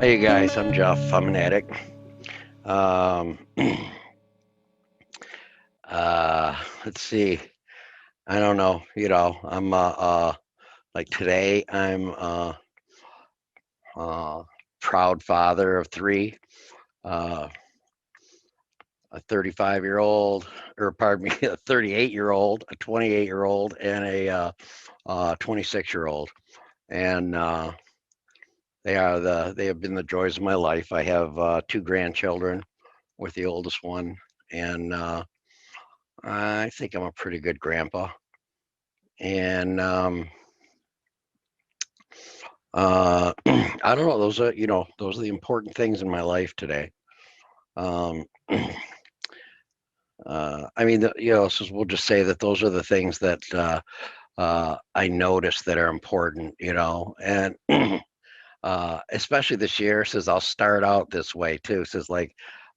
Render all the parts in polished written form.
Hey guys, I'm Jeff. I'm an addict. Um, let's see. I don't know. I'm like today. I'm uh, proud father of three. Uh, a 35-year-old, or pardon me, a 38-year-old, a 28-year-old, and a 26-year-old. And they have been the joys of my life. I have two grandchildren with the oldest one, and I think I'm a pretty good grandpa. And I don't know. Those are the important things in my life today. Um, I mean, we'll just say that those are the things that I notice that are important. And especially this year, says I'll start out this way too. Says like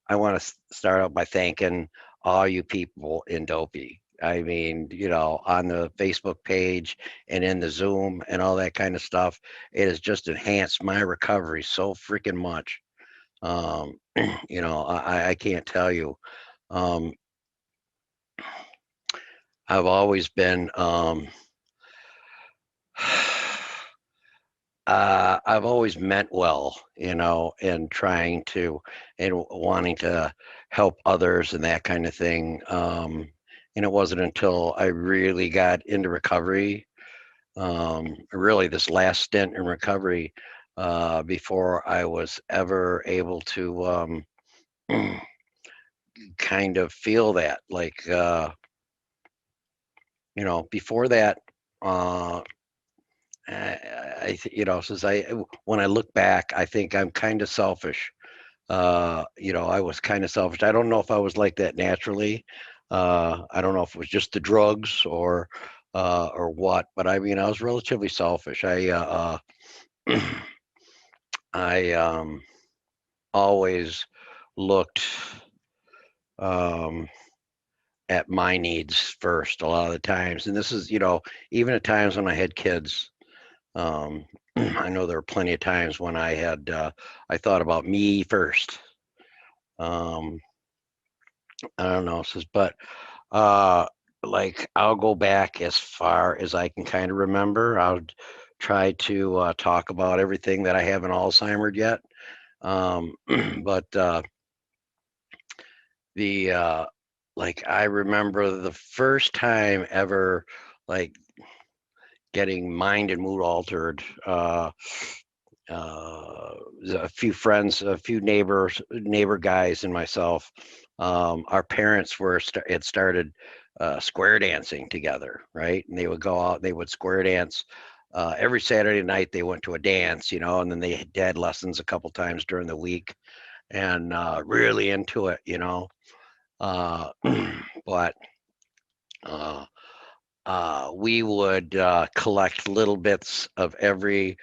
I want to start out by thanking all you people in Dopey. I mean, on the Facebook page and in the Zoom and all that kind of stuff, it has just enhanced my recovery so freaking much. Um, I can't tell you. Um, I've always been I've always meant well, and trying to and wanting to help others and that kind of thing. And it wasn't until I really got into recovery, really this last stint in recovery, before I was ever able to kind of feel that. Like, before that, uh, since when I look back, I think I'm kind of selfish. I was kind of selfish. I don't know if I was like that naturally. I don't know if it was just the drugs or what, but I mean, I was relatively selfish. I always looked um, at my needs first a lot of the times, and this is, even at times when I had kids. Um, I know there were plenty of times when I thought about me first. Um, I don't know, but uh, like I'll go back as far as I can kind of remember. I'll try to talk about everything that I haven't Alzheimer's yet. Um, but the like I remember the first time ever, like getting mind and mood altered. Uh, a few friends, a few neighbor guys, and myself. Our parents had started square dancing together, right? And they would go out, they would square dance. Every Saturday night they went to a dance, and then they had lessons a couple times during the week, and really into it, Uh, but uh, we would collect little bits of every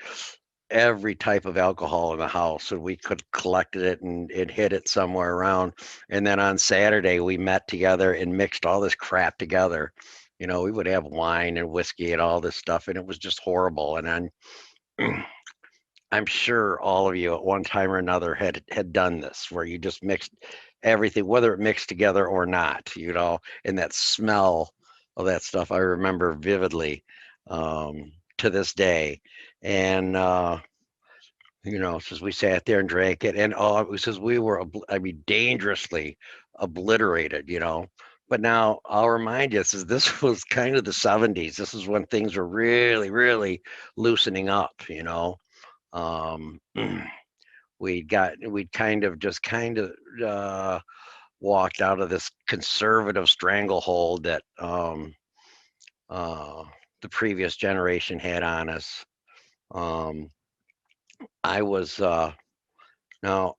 type of alcohol in the house, and we could collected it and hid it somewhere around. And then on Saturday we met together and mixed all this crap together. We would have wine and whiskey and all this stuff, and it was just horrible. And I'm sure all of you at one time or another had done this, where you just mixed everything, whether it mixed together or not, and that smell of that stuff I remember vividly, to this day. And since we sat there and drank it, and it says we were, I mean, dangerously obliterated, But now I'll remind you, this was kind of the '70s. This is when things were really, really loosening up, Um, we'd kind of walked out of this conservative stranglehold that uh, the previous generation had on us. Um, I was now.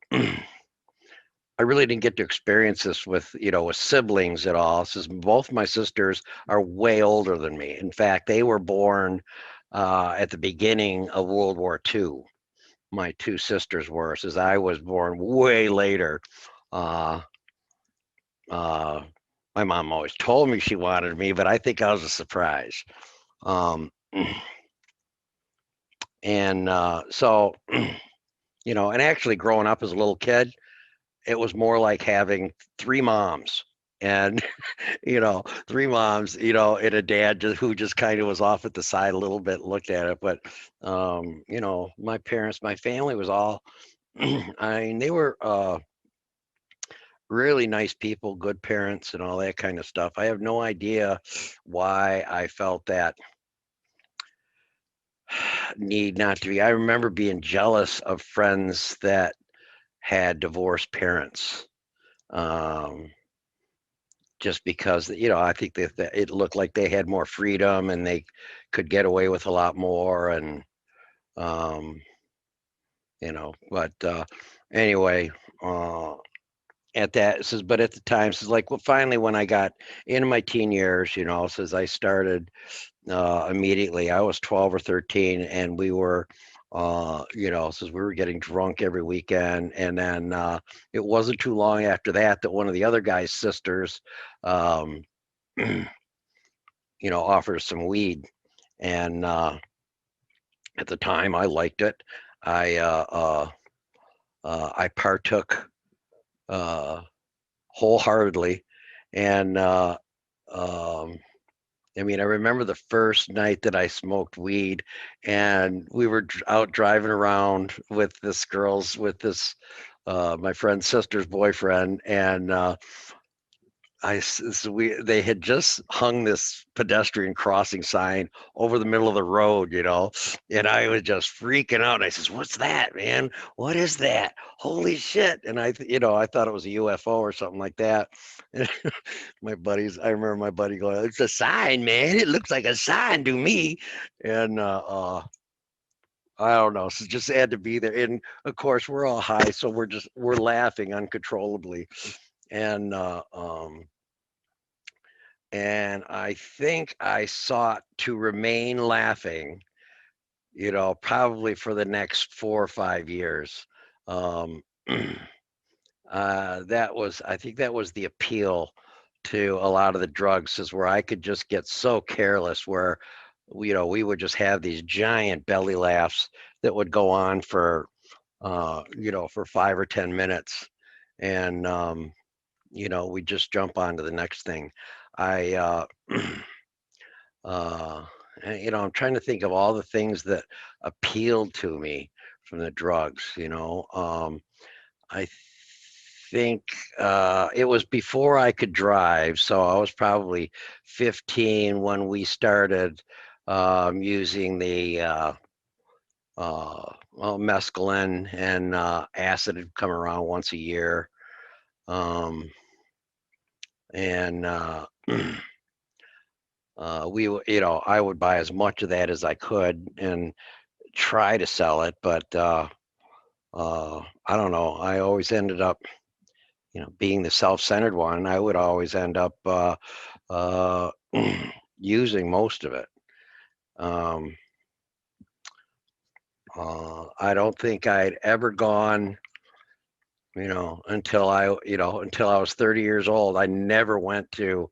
I really didn't get to experience this with siblings at all, since both my sisters are way older than me. In fact, they were born at the beginning of World War II. My two sisters were, since I was born way later. Uh, uh, my mom always told me she wanted me, but I think I was a surprise. Um, and so And actually growing up as a little kid, it was more like having three moms. And three moms, and a dad who just kind of was off at the side a little bit, looked at it. But my parents, my family was all, I mean, they were really nice people, good parents, and all that kind of stuff. I have no idea why I felt that need not to be. I remember being jealous of friends that had divorced parents. Um, just because, I think that it looked like they had more freedom and they could get away with a lot more. And, um, but anyway, uh, but at the time, says like, well, finally, when I got into my teen years, says I started immediately. I was 12 or 13, and we were, since we were getting drunk every weekend. And then it wasn't too long after that that one of the other guy's sisters, um, offered us some weed. And at the time, I liked it. I I partook uh, wholeheartedly, and um, I mean, I remember the first night that I smoked weed, and we were out driving around with this my friend's sister's boyfriend, and they had just hung this pedestrian crossing sign over the middle of the road, and I was just freaking out. I says, "What's that, man? What is that? Holy shit!" And I thought it was a UFO or something like that. And I remember my buddy going, "It's a sign, man. It looks like a sign to me." And I don't know. So just had to be there. And of course, we're all high, so we're laughing uncontrollably. And and I think I sought to remain laughing, probably for the next 4 or 5 years. Um, I think that was the appeal to a lot of the drugs, is where I could just get so careless, where, we would just have these giant belly laughs that would go on for 5 or 10 minutes. And, we just jump on to the next thing. I, Uh, I'm trying to think of all the things that appealed to me from the drugs. I think it was before I could drive, so I was probably 15 when we started using the mescaline, and acid had come around once a year. Um, and I would buy as much of that as I could and try to sell it, but I don't know. I always ended up, being the self-centered one. I would always end up uh, using most of it. Um, I don't think I'd ever gone, until I was 30 years old. I never went to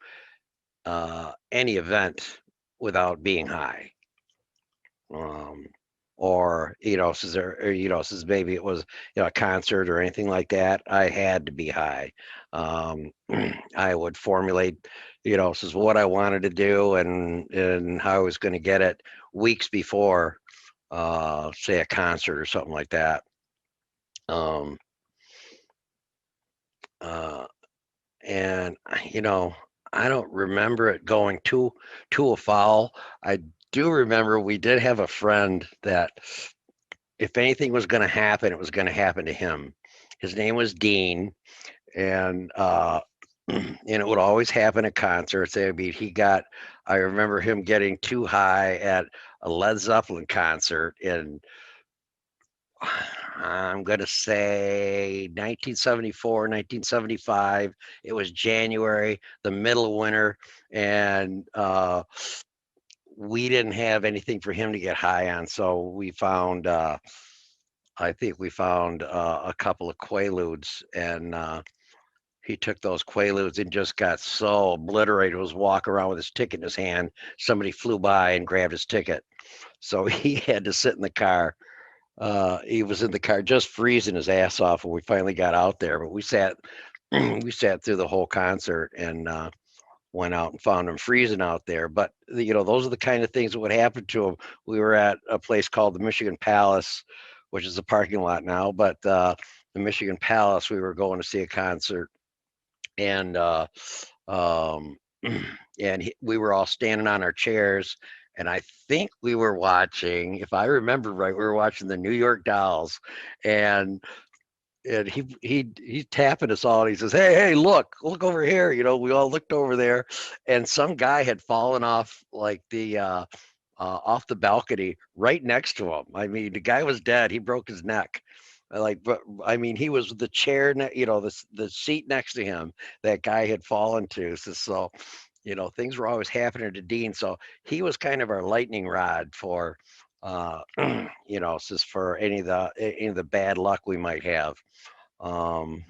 any event without being high. Um, or since maybe it was a concert or anything like that, I had to be high. um, I would formulate since what I wanted to do, and how I was going to get it weeks before, say, a concert or something like that. um, uh, and I don't remember it going too afoul. I do remember we did have a friend that, if anything was going to happen, it was going to happen to him. His name was Dean, and and it would always happen at concerts. I mean, I remember him getting too high at a Led Zeppelin concert in, I'm going to say, 1974, 1975. It was January, the middle of winter, and we didn't have anything for him to get high on, so I think we found a couple of Quaaludes, and he took those Quaaludes and just got so obliterated. Was walking around with his ticket in his hand. Somebody flew by and grabbed his ticket, so he had to sit in the car He was in the car just freezing his ass off when we finally got out there. But we sat we sat through the whole concert and went out and found him freezing out there. But those are the kind of things that would happen to him. We were at a place called the Michigan Palace, which is a parking lot now. But the Michigan Palace, we were going to see a concert, and um, we were all standing on our chairs. And I think we were watching, if I remember right, we were watching the New York Dolls, and he's tapping us all. And he says, "Hey, look over here." We all looked over there, and some guy had fallen off like the off the balcony right next to him. I mean, the guy was dead. He broke his neck. But I mean, he was the chair, the seat next to him. That guy had fallen to. Things were always happening to Dean. So he was kind of our lightning rod for, just for any of the bad luck we might have. Um,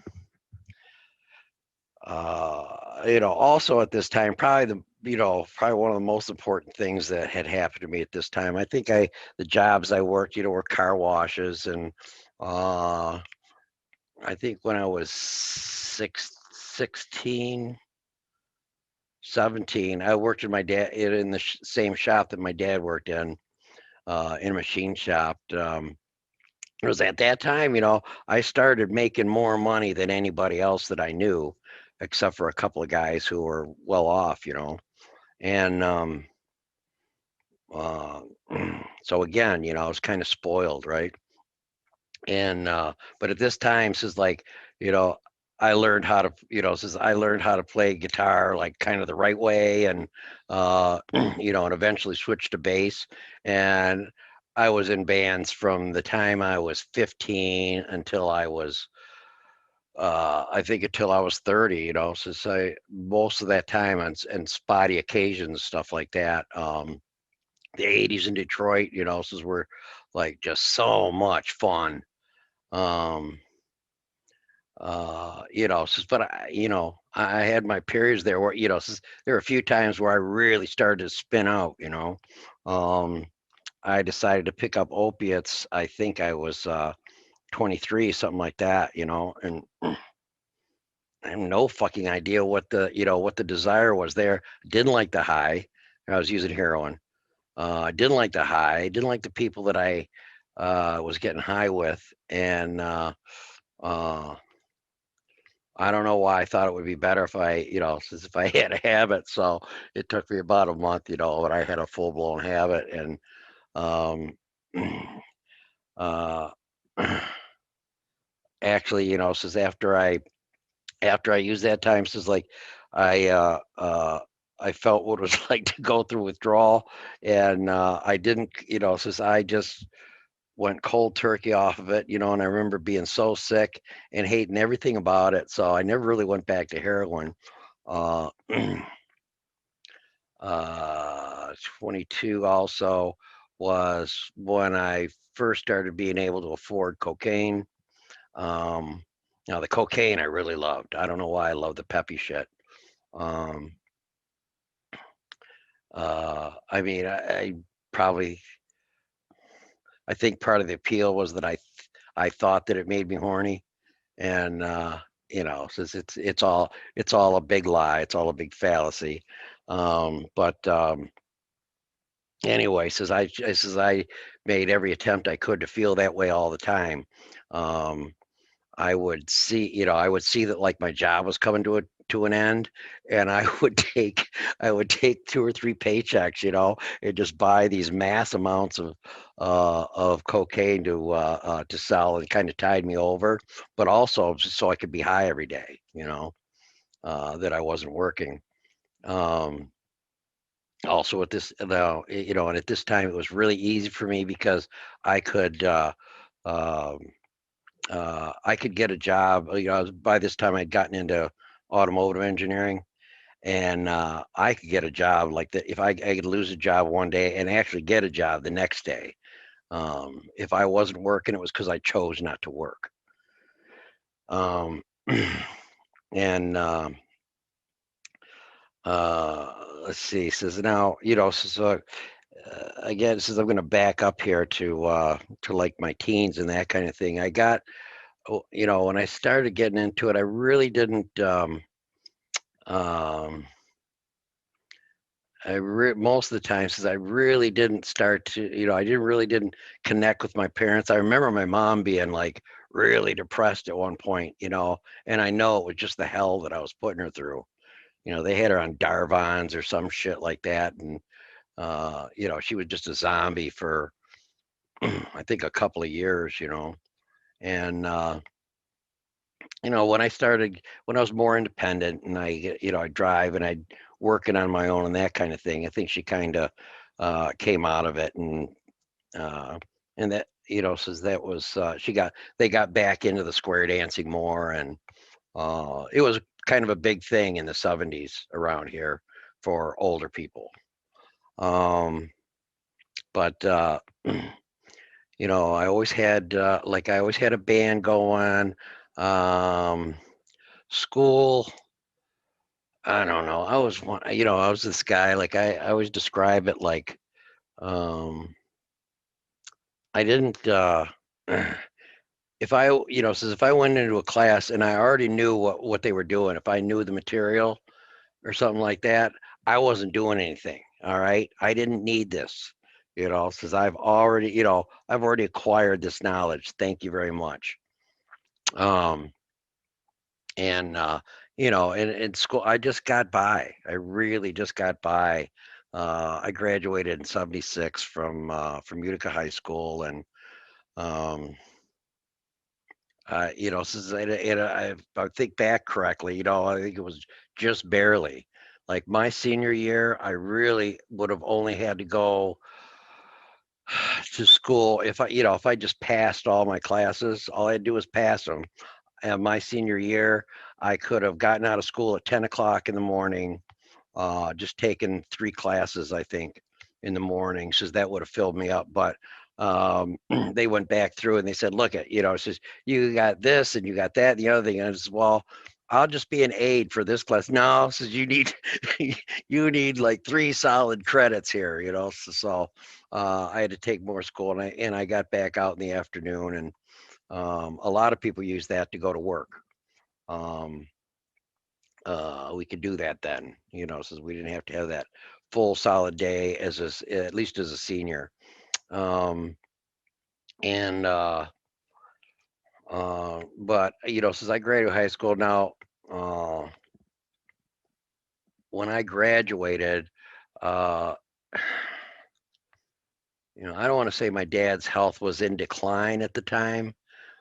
Also at this time, probably one of the most important things that had happened to me at this time. I think the jobs I worked, were car washes, and uh, I think when I was 16, 17, I worked in my dad in the same shop that my dad worked in a machine shop. It was at that time, I started making more money than anybody else that I knew, except for a couple of guys who were well off. And uh, so again, I was kind of spoiled, right? And but at this time, since you know, I learned how to, since I learned how to play guitar like kind of the right way, and and eventually switched to bass. And I was in bands from the time I was 15 until I think until I was 30, since I most of that time and spotty occasions, stuff like that. The 80s in Detroit, since we're like just so much fun. Um, but I had my periods there where, there were a few times where I really started to spin out. Um, I decided to pick up opiates. I think I was 23, something like that, and I have no fucking idea what the desire was there. Didn't like the high. I was using heroin. I didn't like the high. Didn't like the people that I was getting high with, and uh, I don't know why I thought it would be better if since if I had a habit. So it took me about a month, but I had a full blown habit, and um, uh, actually, since after I used that time, since I I felt what it was like to go through withdrawal, and I didn't, since I just went cold turkey off of it, and I remember being so sick and hating everything about it. So I never really went back to heroin. Uh, uh, 22 also was when I first started being able to afford cocaine. Um, Now the cocaine I really loved. I don't know why I love the peppy shit. Um, I mean, I probably I think part of the appeal was that I thought that it made me horny, and since it's all a big lie, it's all a big fallacy. But Anyway, says I made every attempt I could to feel that way all the time. Um, I would see that like my job was coming to an end, and I would take 2 or 3 paychecks, and just buy these mass amounts of cocaine to sell, and kind of tide me over, but also just so I could be high every day, that I wasn't working. Um, Also at this now, and at this time it was really easy for me because I could um, I could get a job. By this time I'd gotten into automotive engineering, and I could get a job like that. If I could lose a job one day and actually get a job the next day. If I wasn't working, it was because I chose not to work. Um, and Let's see. Says now, again, since I'm going to back up here to like my teens and that kind of thing, I got, when I started getting into it, I really didn't. Um, Most of the time, since I really didn't start to, I didn't connect with my parents. I remember my mom being like really depressed at one point, and I know it was just the hell that I was putting her through. They had her on Darvons or some shit like that, and she was just a zombie for I think a couple of years, and when I was more independent and I drive and I working on my own and that kind of thing, I think she kind of came out of it uh, and that, says that was, they got back into the square dancing more. And it was kind of a big thing in the 70s around here for older people. Um, but, I always had a band going. Um, School, I don't know. I was one, I was this guy, like I always describe it like, um, I didn't, if I, says if I went into a class and I already knew what they were doing, if I knew the material or something like that, I wasn't doing anything. All right. I didn't need this, says I've already acquired this knowledge. Thank you very much. Um, and in school I just got by. I really just got by. I graduated in 76 from Utica High School. And um since if I think back correctly, I think it was just barely, like my senior year I really would have only had to go to school if I just passed all my classes. All I had to do was pass them. And my senior year, I could have gotten out of school at 10 o'clock in the morning, just taken 3 classes, I think, in the morning, says that would have filled me up. But they went back through and they said, look at, it says, you got this and you got that, and the other thing. And I said, well, I'll just be an aide for this class. No, says you need, you need like 3 solid credits here, so I had to take more school, and I got back out in the afternoon. And a lot of people use that to go to work. Um, we could do that then, since we didn't have to have that full solid day at least as a senior. Um, and but since I graduated high school now, uh, when I graduated, uh, I don't want to say my dad's health was in decline at the time.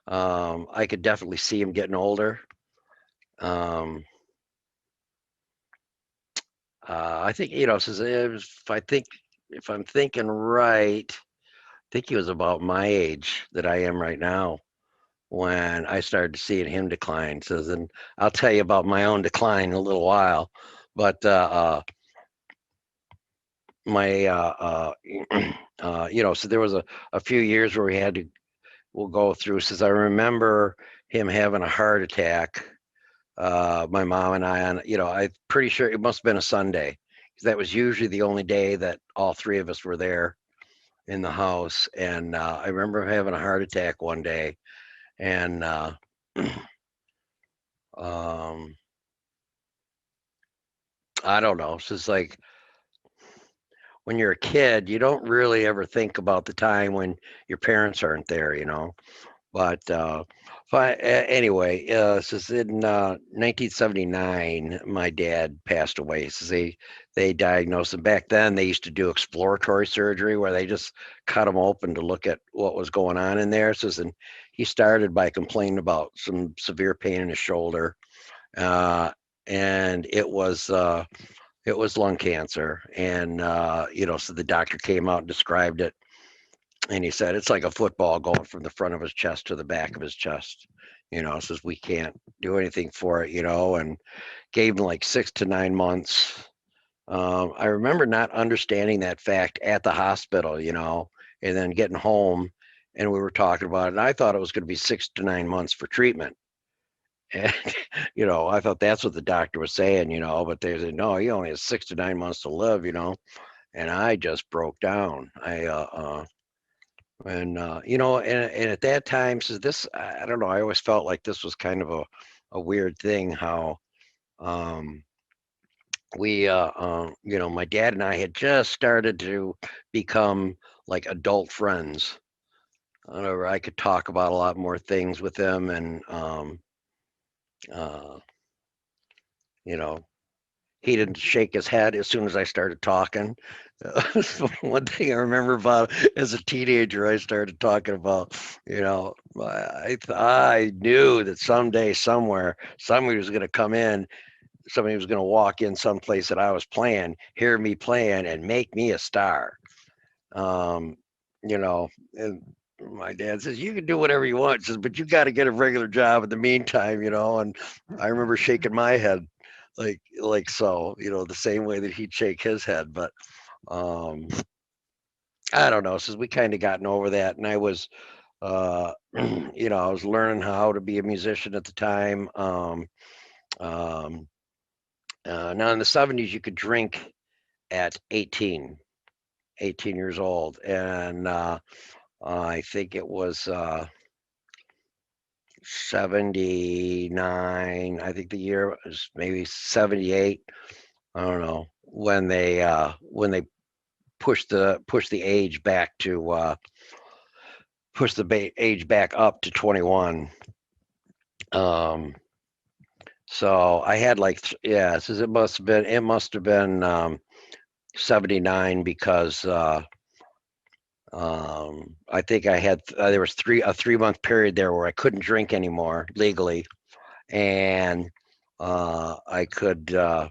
I could definitely see him getting older. Um, I think, since if I'm thinking right, I think he was about my age that I am right now when I started seeing him decline. Says, and I'll tell you about my own decline in a little while. But my, so there was a few years where we'll go through. Says I remember him having a heart attack. My mom and I'm pretty sure it must have been a Sunday, because that was usually the only day that all 3 of us were there in the house. And I remember him having a heart attack one day. And um, I don't know. It's just like when you're a kid, you don't really ever think about the time when your parents aren't there. But anyway, since in 1979, my dad passed away. So they diagnosed him. Back then, they used to do exploratory surgery where they just cut him open to look at what was going on in there. And he started by complaining about some severe pain in his shoulder, uh, and it was lung cancer. And so the doctor came out and described it, and he said it's like a football going from the front of his chest to the back of his chest. Says we can't do anything for it, and gave him like 6 to 9 months. I remember not understanding that fact at the hospital, and then getting home and we were talking about it. And I thought it was going to be 6 to 9 months for treatment. And, I thought that's what the doctor was saying, but they said, no, he only has 6 to 9 months to live. and I just broke down. You know, and at that time, so this, I don't know, I always felt like this was kind of a weird thing how, um, you know, my dad and I had just started to become like adult friends. Where I could talk about a lot more things with him, and uh, you know, he didn't shake his head as soon as I started talking. One thing I remember about as a teenager, I started talking about, you know, I knew that someday, somewhere, somebody was going to come in, somebody was going to walk in someplace that I was playing, hear me playing, and make me a star. Um, you know, and my dad says, "You can do whatever you want," says, "but you got to get a regular job in the meantime," you know. And I remember shaking my head like so, you know, the same way that he'd shake his head. But um, I don't know, since we kind of gotten over that, and I was, you know, I was learning how to be a musician at the time. Um, Now in the '70s, you could drink at 18 years old, and I think it was 79. I think the year was maybe 78. I don't know when they push the age back to push the age back up to 21. Um, so I had like yeah, it says it must have been 79 because I think I had there was 3 month period there where I couldn't drink anymore legally, and I could you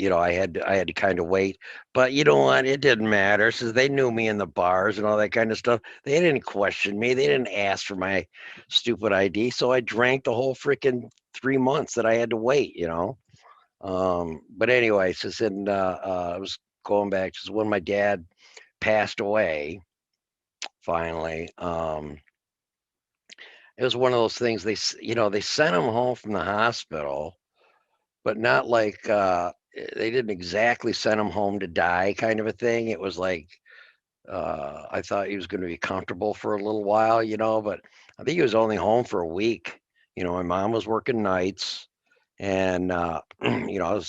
know, I had to kind of wait, but you know what? It didn't matter since they knew me in the bars and all that kind of stuff. They didn't question me. They didn't ask for my stupid ID, so I drank the whole freaking 3 months that I had to wait. You know. But anyway, since then I was going back to when my dad passed away. Finally, it was one of those things. You know, they sent him home from the hospital, but not like they didn't exactly send him home to die kind of a thing. It was like I thought he was going to be comfortable for a little while, you know, but I think he was only home for a week. You know, my mom was working nights, and you know,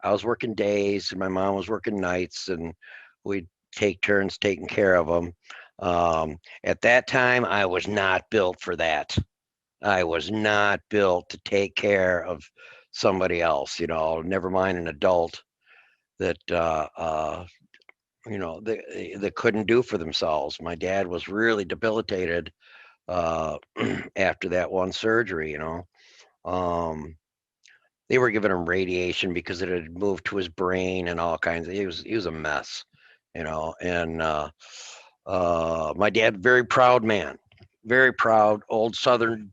I was working days, and my mom was working nights, and we'd take turns taking care of him. At that time, I was not built for that. I was not built to take care of somebody else, you know, never mind an adult that, you know, they couldn't do for themselves. My dad was really debilitated uh, after that one surgery, you know. Um, they were giving him radiation because it had moved to his brain and all kinds of, he was a mess, you know. And my dad, very proud man, very proud, old Southern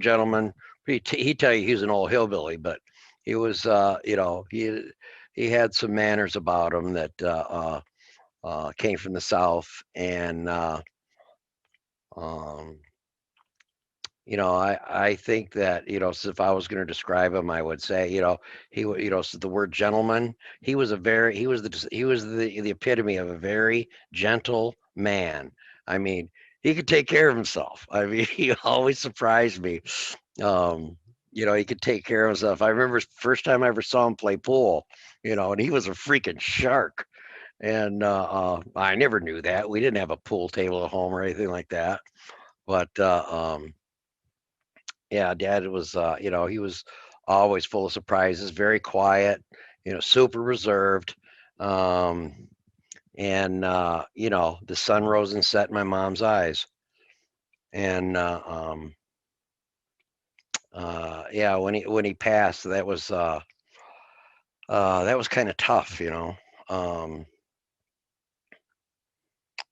gentleman. He'd tell you he was an old hillbilly, but he was, you know, he had some manners about him that came from the South, and um, you know, I think that you know, so if I was going to describe him, I would say, you know, you know, so the word gentleman. He was the epitome of a very gentle man. I mean, he could take care of himself. I mean, he always surprised me. Um, you know, he could take care of himself. I remember first time I ever saw him play pool, you know, and he was a freaking shark. And I never knew that. We didn't have a pool table at home or anything like that. But yeah, Dad was, you know, he was always full of surprises, very quiet, you know, super reserved. Um, and you know, the sun rose and set in my mom's eyes. And yeah, when he passed, that was kind of tough, you know. Um,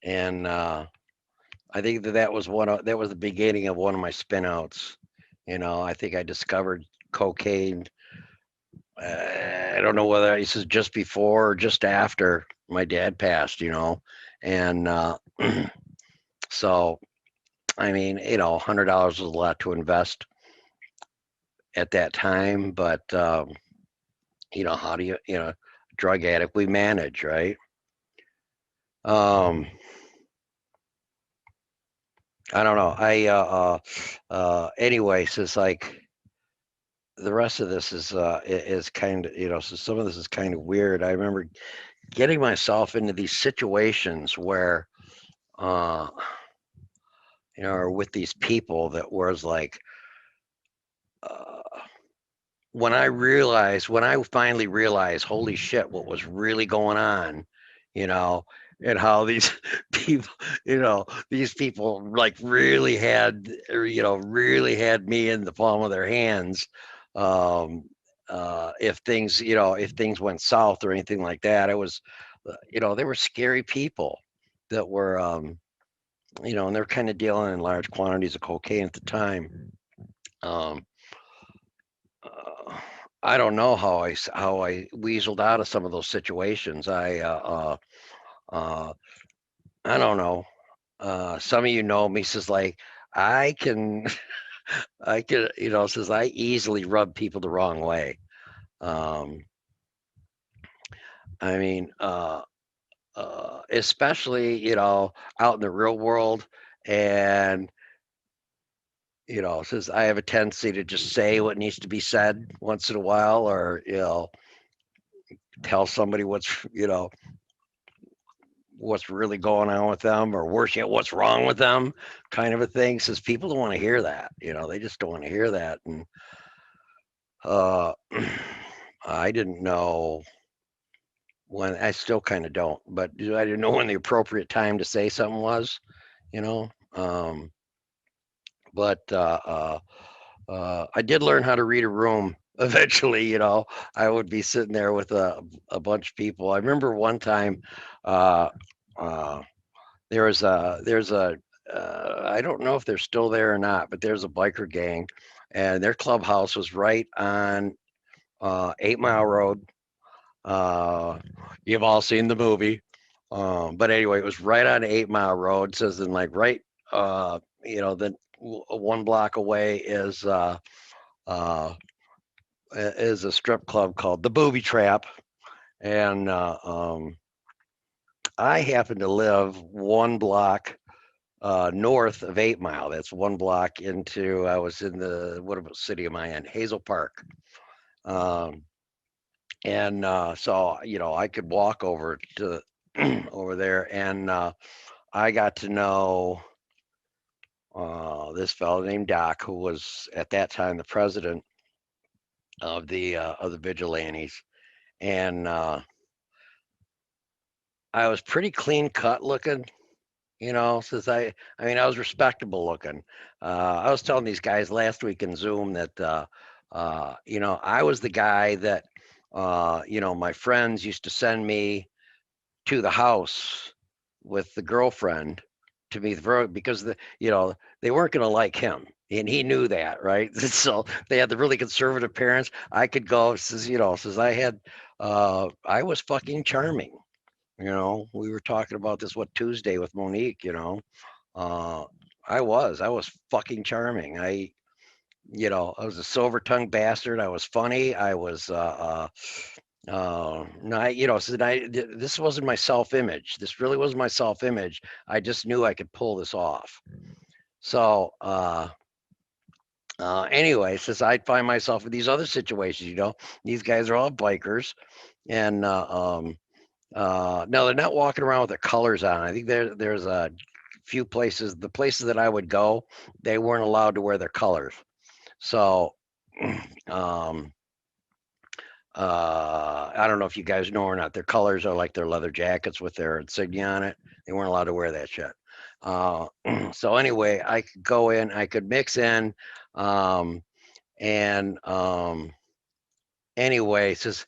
and I think that was the beginning of one of my spin outs. You know, I think I discovered cocaine. I don't know whether he says just before or just after my dad passed. You know, and so I mean, you know, $100 was a lot to invest at that time, but How do drug addict, we manage, right? Um, I don't know. Anyways, it's like the rest of this is kind of, so some of this is kind of weird. I remember getting myself into these situations where, uh, or with these people that was like, uh, when I finally realized, holy shit, what was really going on, you know, and how these people, these people like really had, really had me in the palm of their hands. Um, if things went south or anything like that, they were scary people that were, and they're kind of dealing in large quantities of cocaine at the time. Um, uh, I don't know how I weaseled out of some of those situations. Uh, I don't know. Some of me says like I can I can says I easily rub people the wrong way. Um, I mean, especially out in the real world, and says I have a tendency to just say what needs to be said once in a while, or tell somebody what's really going on with them, or worse yet, what's wrong with them, kind of a thing. Says people don't want to hear that. They just don't want to hear that. And uh, I didn't know when. I still kind of don't, but I didn't know when the appropriate time to say something was. You know, um, but I did learn how to read a room. Eventually, I would be sitting there with a bunch of people. I remember one time, uh, uh, there's a I don't know if they're still there or not, but there's a biker gang, and their clubhouse was right on 8 Mile Road. Uh, you've all seen the movie, but anyway, it was right on 8 Mile Road. Says in like right, then 1 block away uh, is a strip club called the Booby Trap, and I happen to live 1 block north of 8 Mile. That's 1 block into. I was in what city am I in? Hazel Park. Um, and so I could walk over to over there, and I got to know this fellow named Doc, who was at that time the president of the vigilantes, and I was pretty clean cut looking. Since I mean, I was respectable looking. I was telling these guys last week in Zoom that, I was the guy that, my friends used to send me to the house with the girlfriend to meet because they weren't going to like him. And he knew that, right? So they had the really conservative parents. I could go, says I was fucking charming. We were talking about this Tuesday with Monique. Uh, I was fucking charming. I was a silver tongued bastard. I was funny. I was no, so this wasn't my self image. This really wasn't my self image. I just knew I could pull this off. So anyway, since I'd find myself in these other situations, these guys are all bikers, and no, they're not walking around with their colors on. I think there's a few places. The places that I would go, they weren't allowed to wear their colors. So, um, I don't know if you guys know or not. Their colors are like their leather jackets with their insignia on it. They weren't allowed to wear that shit. Uh, so anyway, I could go in, I could mix in, um, and anyway, says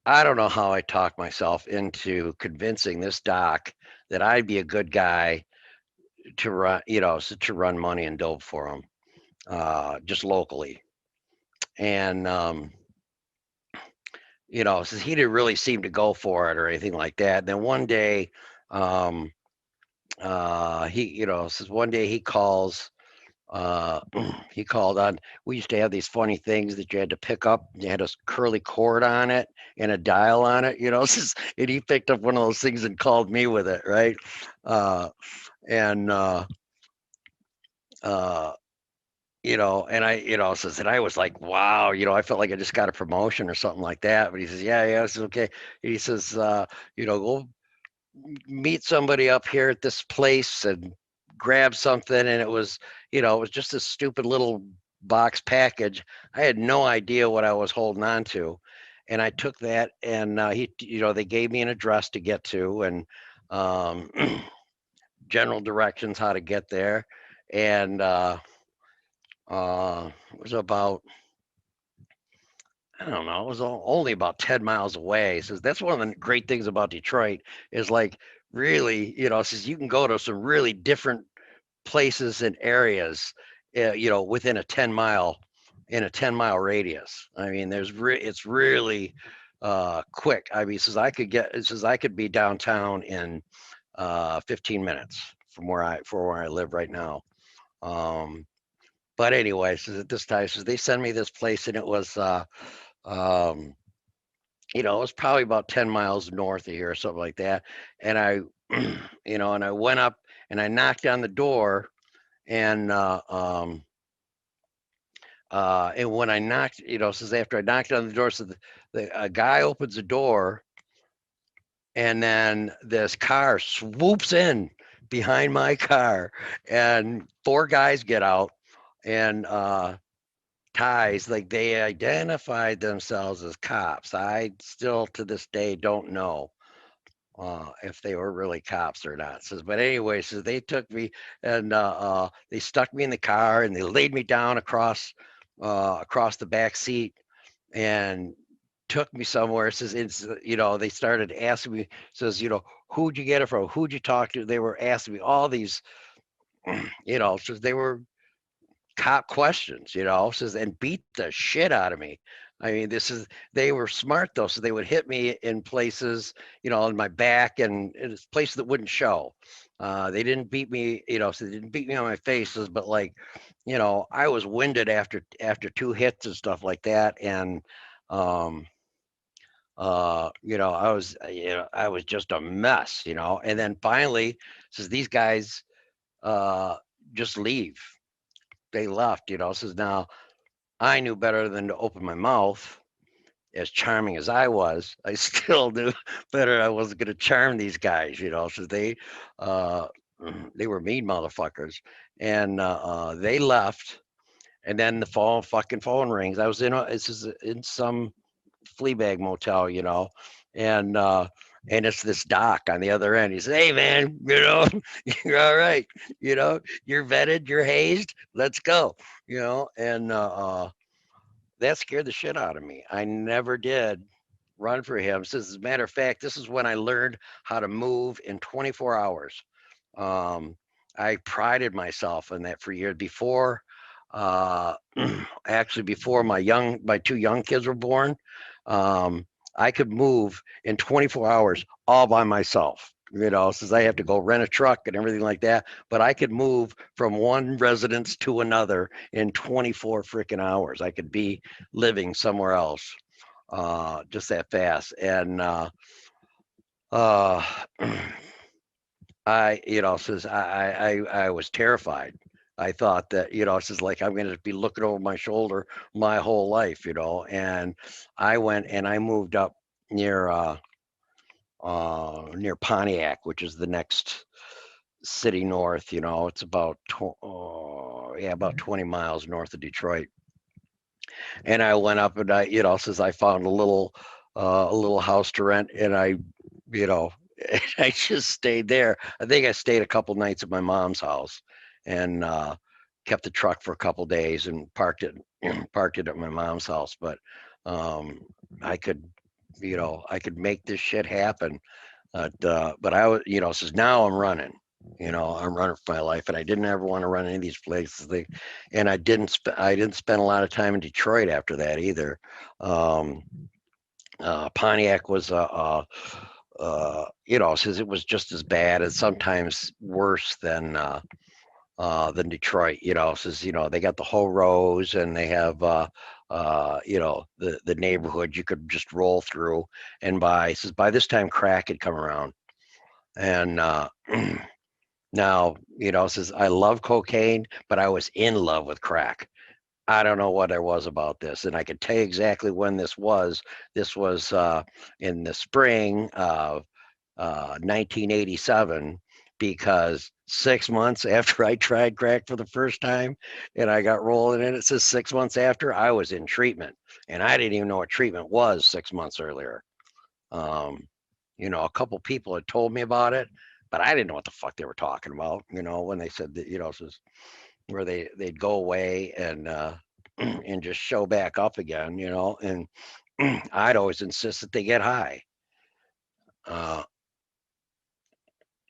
I don't know how I talked myself into convincing this doc that I'd be a good guy to run, to run money and dope for him, just locally. And since he didn't really seem to go for it or anything like that. Then one day, um, says one day he calls. uh, he called on. We used to have these funny things that you had to pick up. You had a curly cord on it and a dial on it, and he picked up one of those things and called me with it, right? Uh, and uh, and says, and I was like, wow, I felt like I just got a promotion or something like that. But he says, yeah, yeah, it's okay. He says, go meet somebody up here at this place and grab something. And it was just a stupid little box package. I had no idea what I was holding on to. And I took that and they gave me an address to get to and um, general directions how to get there. And it was about, I don't know, it was only about 10 miles away. So that's one of the great things about Detroit is like really, says you can go to some really different places and areas, within a 10-mile radius. I mean, it's really quick. I mean, it says I could be downtown in 15 minutes from where I live right now. Um, but anyway, so at this time, so they sent me this place and it was, um, it was probably about 10 miles north of here or something like that. And and I went up and I knocked on the door and, and when I knocked, says after I knocked on the door, so a guy opens the door and then this car swoops in behind my car and four guys get out and, ties, like they identified themselves as cops. I still to this day don't know if they were really cops or not. Says, but anyway, so they took me and they stuck me in the car and they laid me down across the back seat and took me somewhere. Says they started asking me. Says who'd you get it from? Who'd you talk to? They were asking me all these. So they were cop questions, says and beat the shit out of me. I mean, they were smart though, so they would hit me in places, on my back and it's places that wouldn't show. They didn't beat me, so they didn't beat me on my faces, but like, I was winded after two hits and stuff like that, and um, I was just a mess, and then finally, says these guys uh, just leave. They left, says now I knew better than to open my mouth. As charming as I was, I still knew better I wasn't going to charm these guys, so uh, they were mean motherfuckers. And they left. And then the fucking phone rings. I was this is in some flea bag motel, and it's this doc on the other end. He says, "Hey man, you're all right. You're vetted, you're hazed. Let's go." And that scared the shit out of me. I never did run for him. So as a matter of fact, this is when I learned how to move in 24 hours. Um, I prided myself in that for years before, uh, actually before my two young kids were born. Um, I could move in 24 hours all by myself. Since I have to go rent a truck and everything like that, but I could move from one residence to another in 24 freaking hours. I could be living somewhere else just that fast. And uh, says I was terrified. I thought that, says like I'm going to be looking over my shoulder my whole life, and I went and I moved up near near Pontiac, which is the next city north. It's about about 20 miles north of Detroit. And I went up and says I found a little house to rent, and you know, I just stayed there. I think I stayed a couple nights at my mom's house, and kept the truck for a couple days and parked it at my mom's house. But um, I could, I could make this shit happen. But I was, says now I'm running. I'm running for my life, and I didn't ever want to run any of these places. And I didn't spend a lot of time in Detroit after that either. Um, Pontiac was says it was just as bad and sometimes worse than than Detroit. Says they got the whole rows and they have the neighborhood you could just roll through and buy. Says by this time crack had come around, and now says I love cocaine, but I was in love with crack. I don't know what there was about this, and I can tell you exactly when this was. This was in the spring of 1987, because 6 months after I tried crack for the first time and I got rolling in it, says 6 months after I was in treatment, and I didn't even know what treatment was 6 months earlier. Um, a couple people had told me about it, but I didn't know what the fuck they were talking about. When they said that, says where they'd go away and and just show back up again, and I'd always insist that they get high. Uh,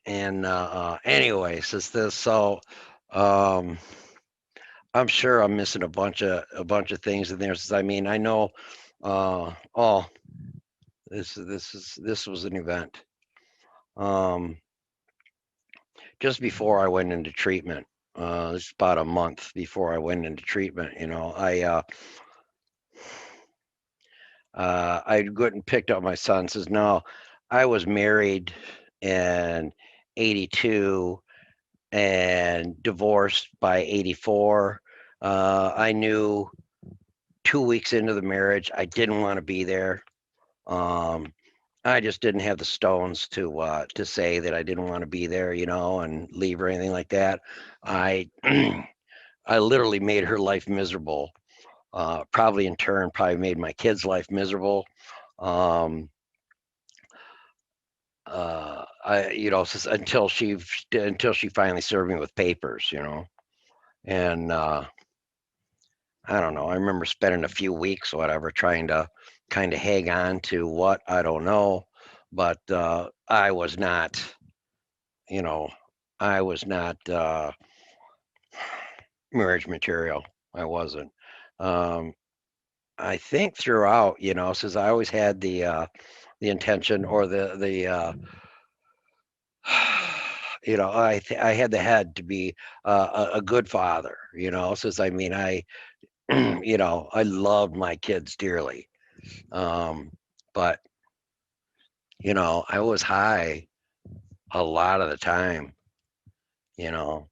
and anyway, says this. So um, I'm sure I'm missing a bunch of things in there. Says I mean I know. Oh, this was an event. Um, just before I went into treatment. This is about a month before I went into treatment. I went and picked up my son. Says no, I was married in '82 and divorced by '84. I knew 2 weeks into the marriage I didn't want to be there. Um, I just didn't have the stones to say that I didn't want to be there, and leave or anything like that. I I literally made her life miserable. Probably in turn, probably made my kids' life miserable. Um, until she finally served me with papers, and I don't know. I remember spending a few weeks or whatever trying to kind of hang on to what I don't know, but I was not, you know, I was not marriage material. I wasn't. Um, I think throughout, since I always had the intention or I had the head to be a good father. Since I mean I loved my kids dearly. Um, but I was high a lot of the time, you know.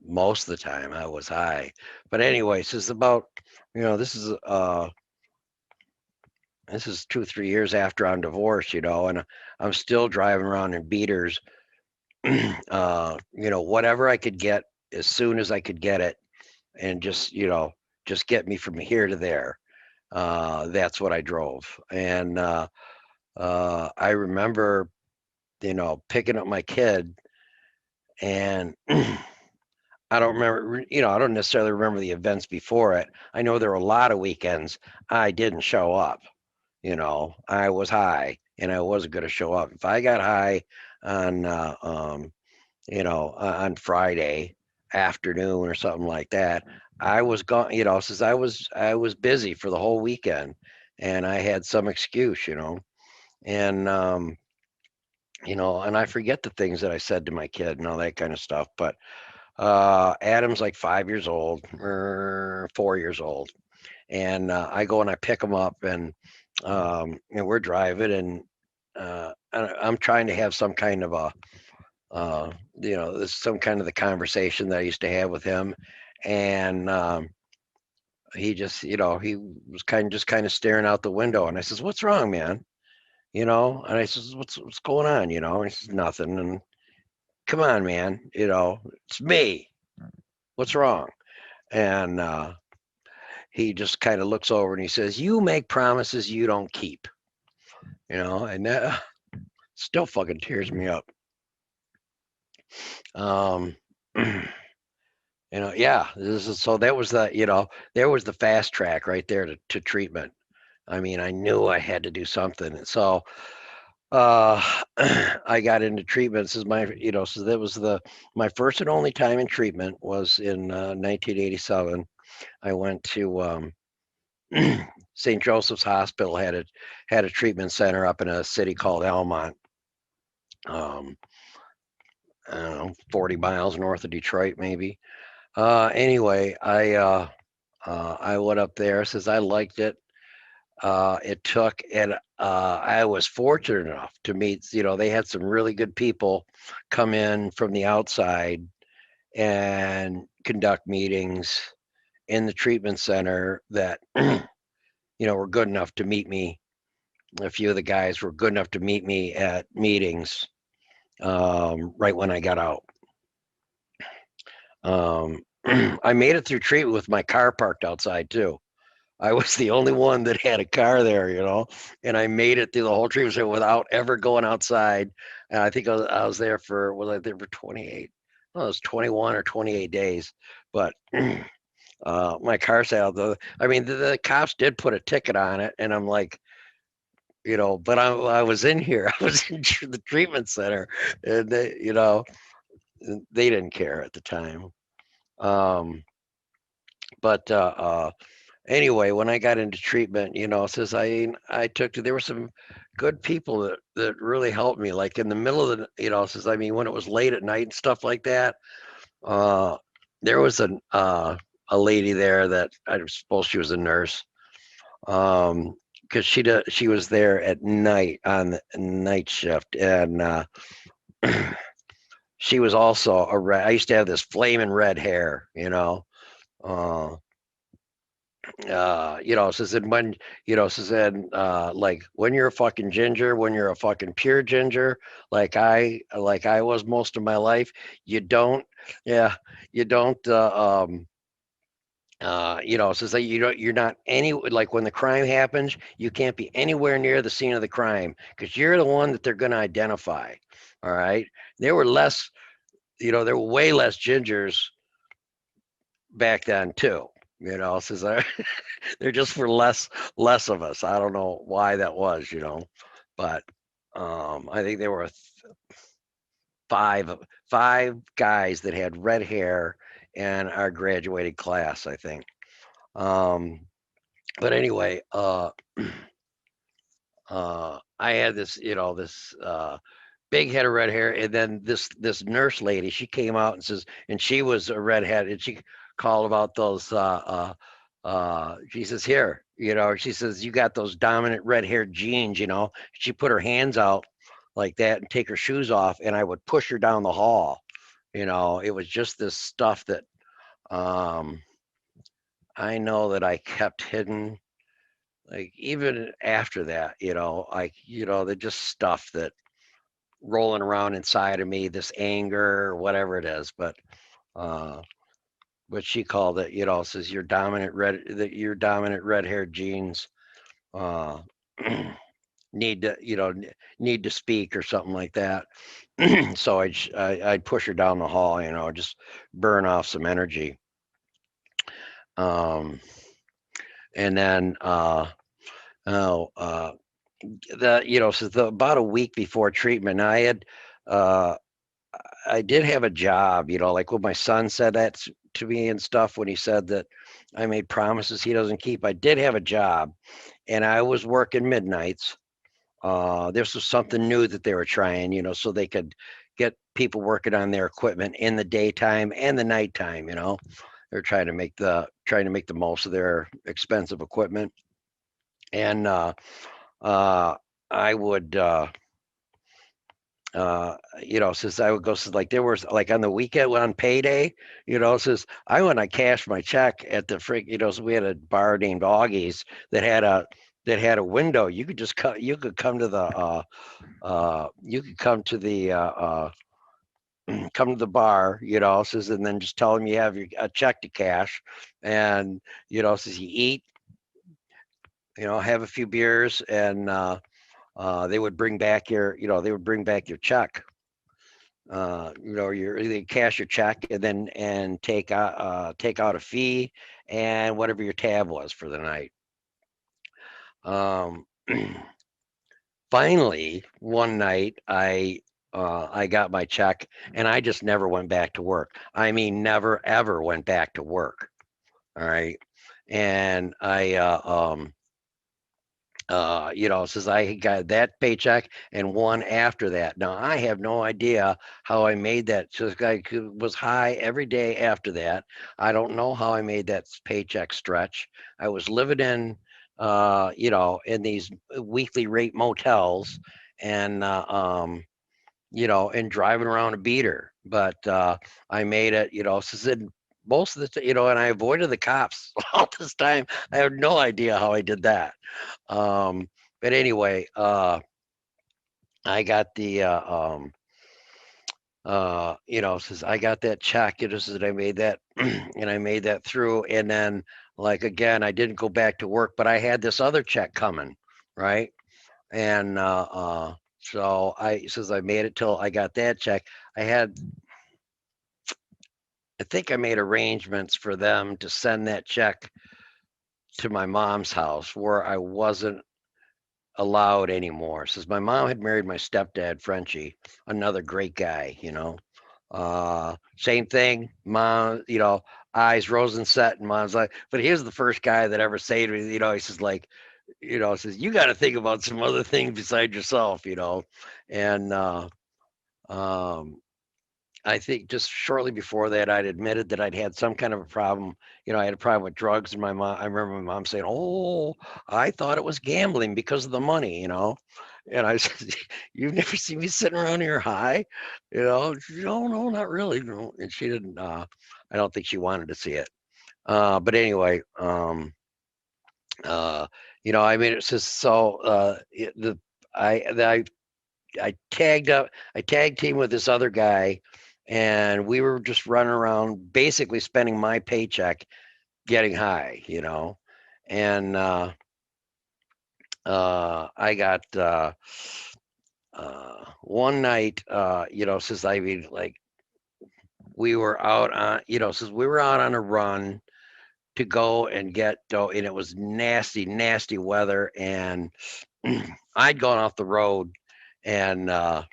Most of the time I was high. But anyways, this is about, this is 2 3 years after I'm divorced, and I'm still driving around in beaters, whatever I could get as soon as I could get it, and just get me from here to there. That's what I drove. And I remember, picking up my kid, and I don't necessarily remember the events before it. I know there were a lot of weekends I didn't show up. I was high and I wasn't going to show up. If I got high on, on Friday afternoon or something like that, I was gone, since I was busy for the whole weekend and I had some excuse, and, and I forget the things that I said to my kid and all that kind of stuff. But Adam's like 5 years old or 4 years old, and I go and I pick him up, and we're driving, and I'm trying to have some kind of this some kind of the conversation that I used to have with him, and he just, he was kind of staring out the window, and I says, "What's wrong, man?" And I says, "What's going on?" And he says, "Nothing." And come on, man, it's me. What's wrong? And he just kind of looks over and he says, "You make promises you don't keep," and that still fucking tears me up. Um, yeah, so that was there was the fast track right there to treatment. I mean, I knew I had to do something. And so uh, I got into treatment. This is so that was my first and only time in treatment was in 1987. I went to St. Joseph's Hospital had a treatment center up in a city called Almont. Um, I don't know, 40 miles north of Detroit, maybe. Anyway, I went up there. Says I liked it. It took, and I was fortunate enough to meet. They had some really good people come in from the outside and conduct meetings in the treatment center that were good enough to meet me. A few of the guys were good enough to meet me at meetings right when I got out. Um, I made it through treatment with my car parked outside too. I was the only one that had a car there, and I made it through the whole treatment center without ever going outside. And I think I was there was I there for 28? Well, it was 21 or 28 days, but my car sat out. I mean, the cops did put a ticket on it, and I'm like, but I was in here. I was in the treatment center, and they didn't care at the time. Um, but anyway, when I got into treatment, says I took to there were some good people that really helped me. Like in the middle of the, says I mean when it was late at night and stuff like that. Uh, there was a lady there that I suppose she was a nurse. Because she was there at night on the night shift, and she was also a red. I used to have this flaming red hair, Uh, so said when, so said, like when you're a fucking ginger, when you're a fucking pure ginger, like I was most of my life, you don't, yeah, you don't, says that you're not like when the crime happens, you can't be anywhere near the scene of the crime because you're the one that they're going to identify. All right. There were less, there were way less gingers back then too. Says there just were less of us. I don't know why that was, but I think there were five five guys that had red hair in our graduating class, I think. Um, but anyway, I had this big head of red hair, and then this nurse lady, she came out and says, and she was a redhead, and she called about those. She says, here, she says, you got those dominant red haired genes, She put her hands out like that and take her shoes off, and I would push her down the hall. It was just this stuff that um, I know that I kept hidden. Like even after that, they're just stuff that rolling around inside of me, this anger or whatever it is. Uh, but she called it, says your dominant red haired genes uh, need to, need to speak or something like that. So I'd push her down the hall, just burn off some energy. Um, and then, oh, so about a week before treatment, uh, I did have a job, like when my son said that to me and stuff, when he said that I made promises he doesn't keep, I did have a job and I was working midnights. This was something new that they were trying, so they could get people working on their equipment in the daytime and the nighttime, They're trying to make the most of their expensive equipment. And uh, I would, since I would go, says like there was like on the weekend on payday, says I went, I cashed my check at the freak, so we had a bar named Augie's that had a window. You could just come, you could come to the, you could come to the, come to the bar, says, and then just tell them you have a check to cash, and says you eat, have a few beers, and they would bring back your check. You cash your check and then take out a fee and whatever your tab was for the night. Um, Finally, one night I got my check and I just never went back to work. I mean, never ever went back to work. All right, and Says I got that paycheck and one after that. Now I have no idea how I made that. Just was high every day after that. I don't know how I made that paycheck stretch. I was living in these weekly rate motels, and and driving around a beater. But I made it. So most of the and I avoided the cops all this time. I have no idea how I did that. Um, but anyway, I got the says I got that check. It is that I made that, and I made that through. And then, like again, I didn't go back to work, but I had this other check coming, right? And so I says I made it till I got that check. I had, I think I made arrangements for them to send that check to my mom's house where I wasn't allowed anymore. Says my mom had married my stepdad, Frenchie, another great guy, Same thing, mom, eyes rose and set, and mom's like, but here's the first guy that ever said to me, he says, like, says, you got to think about some other things besides yourself, and um, I think just shortly before that, I'd admitted that I'd had some kind of a problem. I had a problem with drugs, and my mom. I remember my mom saying, "Oh, I thought it was gambling because of the money." And I said, "You've never seen me sitting around here high?" No, no, not really. No. And she didn't. I don't think she wanted to see it. But anyway, uh, I mean, it's just so the I I tagged up, I tag team with this other guy, and we were just running around, basically spending my paycheck getting high. And I got one night, since I mean, like we were out on, since we were out on a run to go and get dough, and it was nasty, nasty weather, and I'd gone off the road, and uh,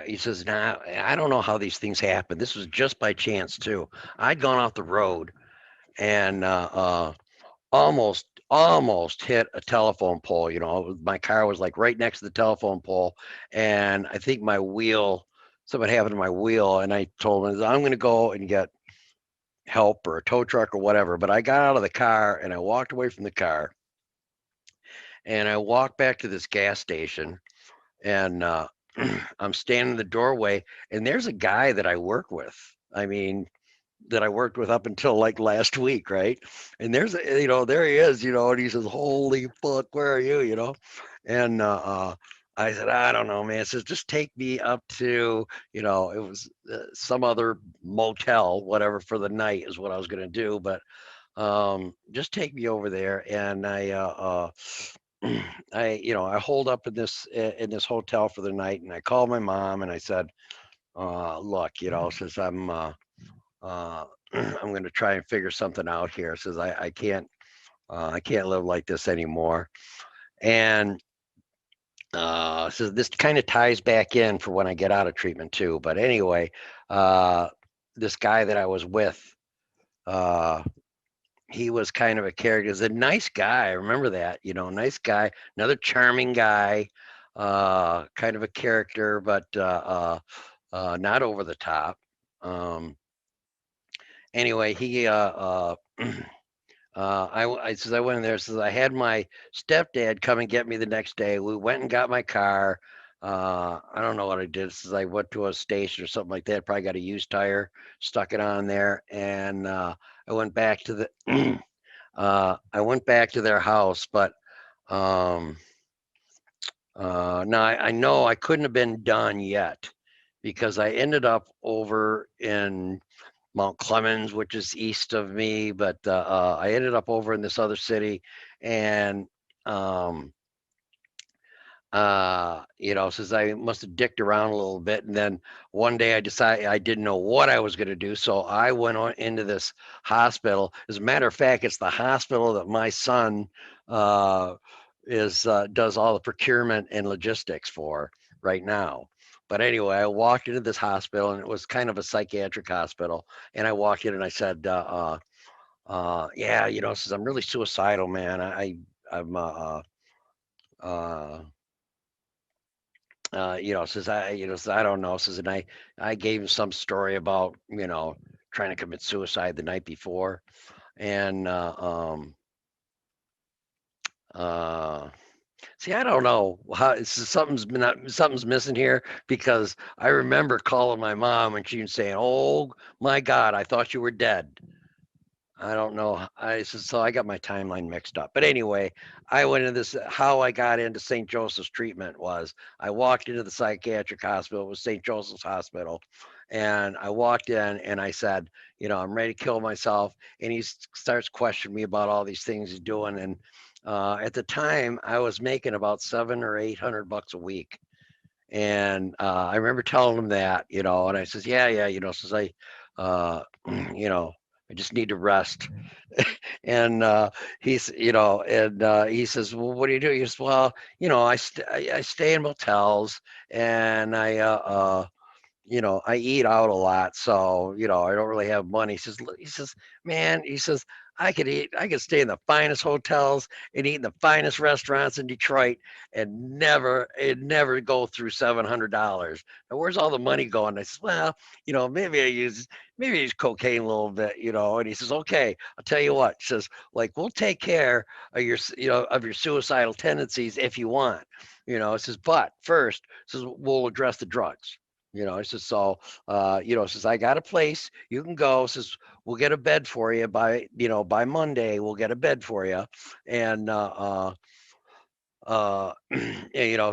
he says, "Nah, I don't know how these things happen. This was just by chance too. I'd gone off the road and almost hit a telephone pole. My car was like right next to the telephone pole, and I think my wheel, something happened to my wheel, and I told him I'm going to go and get help or a tow truck or whatever. But I got out of the car and I walked away from the car, and I walked back to this gas station, and I'm standing in the doorway, and there's a guy that I work with. I mean, that I worked with up until like last week, right? And there he is, and he says, "Holy fuck, where are you?" And I said, "I don't know, man." It says, "Just take me up to, it was some other motel, whatever, for the night is what I was going to do, but just take me over there." And I holed up in this hotel for the night, and I called my mom and I said, "Look, since uh, I'm going to try and figure something out here." Says I can't live like this anymore. And so this kind of ties back in for when I get out of treatment too. But anyway, uh, this guy that I was with, uh, he was kind of a character. He's a nice guy. I remember that, nice guy, another charming guy, kind of a character, but not over the top. Um, anyway, he I says I went in there. Says I had my stepdad come and get me the next day. We went and got my car. I don't know what I did. Says I went to a station or something like that. Probably got a used tire, stuck it on there, and I went back to the. I went back to their house, but um, now I know I couldn't have been done yet because I ended up over in Mount Clemens, which is east of me, but I ended up over in this other city, and um, since I must have dicked around a little bit, and then one day I decided I didn't know what I was going to do, so I went on into this hospital. As a matter of fact, it's the hospital that my son uh, is does all the procurement and logistics for right now. But anyway, I walked into this hospital, and it was kind of a psychiatric hospital. And I walked in, and I said, yeah, says I'm really suicidal, man. I'm uh says says I don't know, says, and I gave him some story about, trying to commit suicide the night before, and uh see, I don't know how something's missing here, because I remember calling my mom and she was saying, "Oh my God, I thought you were dead." I don't know. So I got my timeline mixed up. But anyway, I went into this. How I got into St. Joseph's treatment was I walked into the psychiatric hospital. It was St. Joseph's Hospital, and I walked in and I said, I'm ready to kill myself. And he starts questioning me about all these things he's doing. And at the time, I was making about 700 or 800 bucks a week. And I remember telling him that, and I says, yeah, says uh, you know, I just need to rest. And he says, well, what do you do? He says, well, I stay in motels, and I eat out a lot, so I don't really have money. He says, man, he says, I could stay in the finest hotels and eat in the finest restaurants in Detroit and never go through $700. Now, where's all the money going? I said, well, maybe I use cocaine a little bit, And he says, okay, I'll tell you what. He says, like, we'll take care of your suicidal tendencies if you want, It says, but first, says we'll address the drugs. He says, so, says, I got a place you can go. Says, we'll get a bed for you by Monday. We'll get a bed for you. And,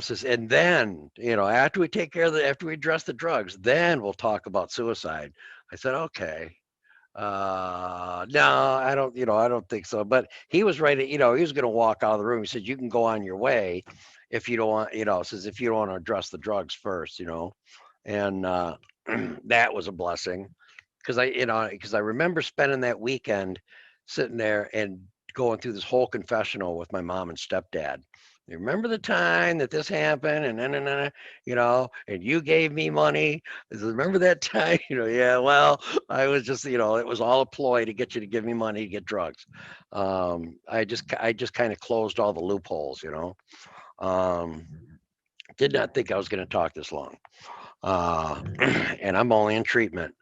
says, and then, after we take care of after we address the drugs, then we'll talk about suicide. I said, okay. No, I don't think so. But he was ready, he was going to walk out of the room. He said, you can go on your way if you don't want, says, if you don't want to address the drugs first, and that was a blessing, because I remember spending that weekend sitting there and going through this whole confessional with my mom and stepdad. You remember the time that this happened, and then, and you gave me money. I said, remember that time? Yeah, well, I was just, it was all a ploy to get you to give me money to get drugs. I just kind of closed all the loopholes. Um, did not think I was going to talk this long. And I'm only in treatment.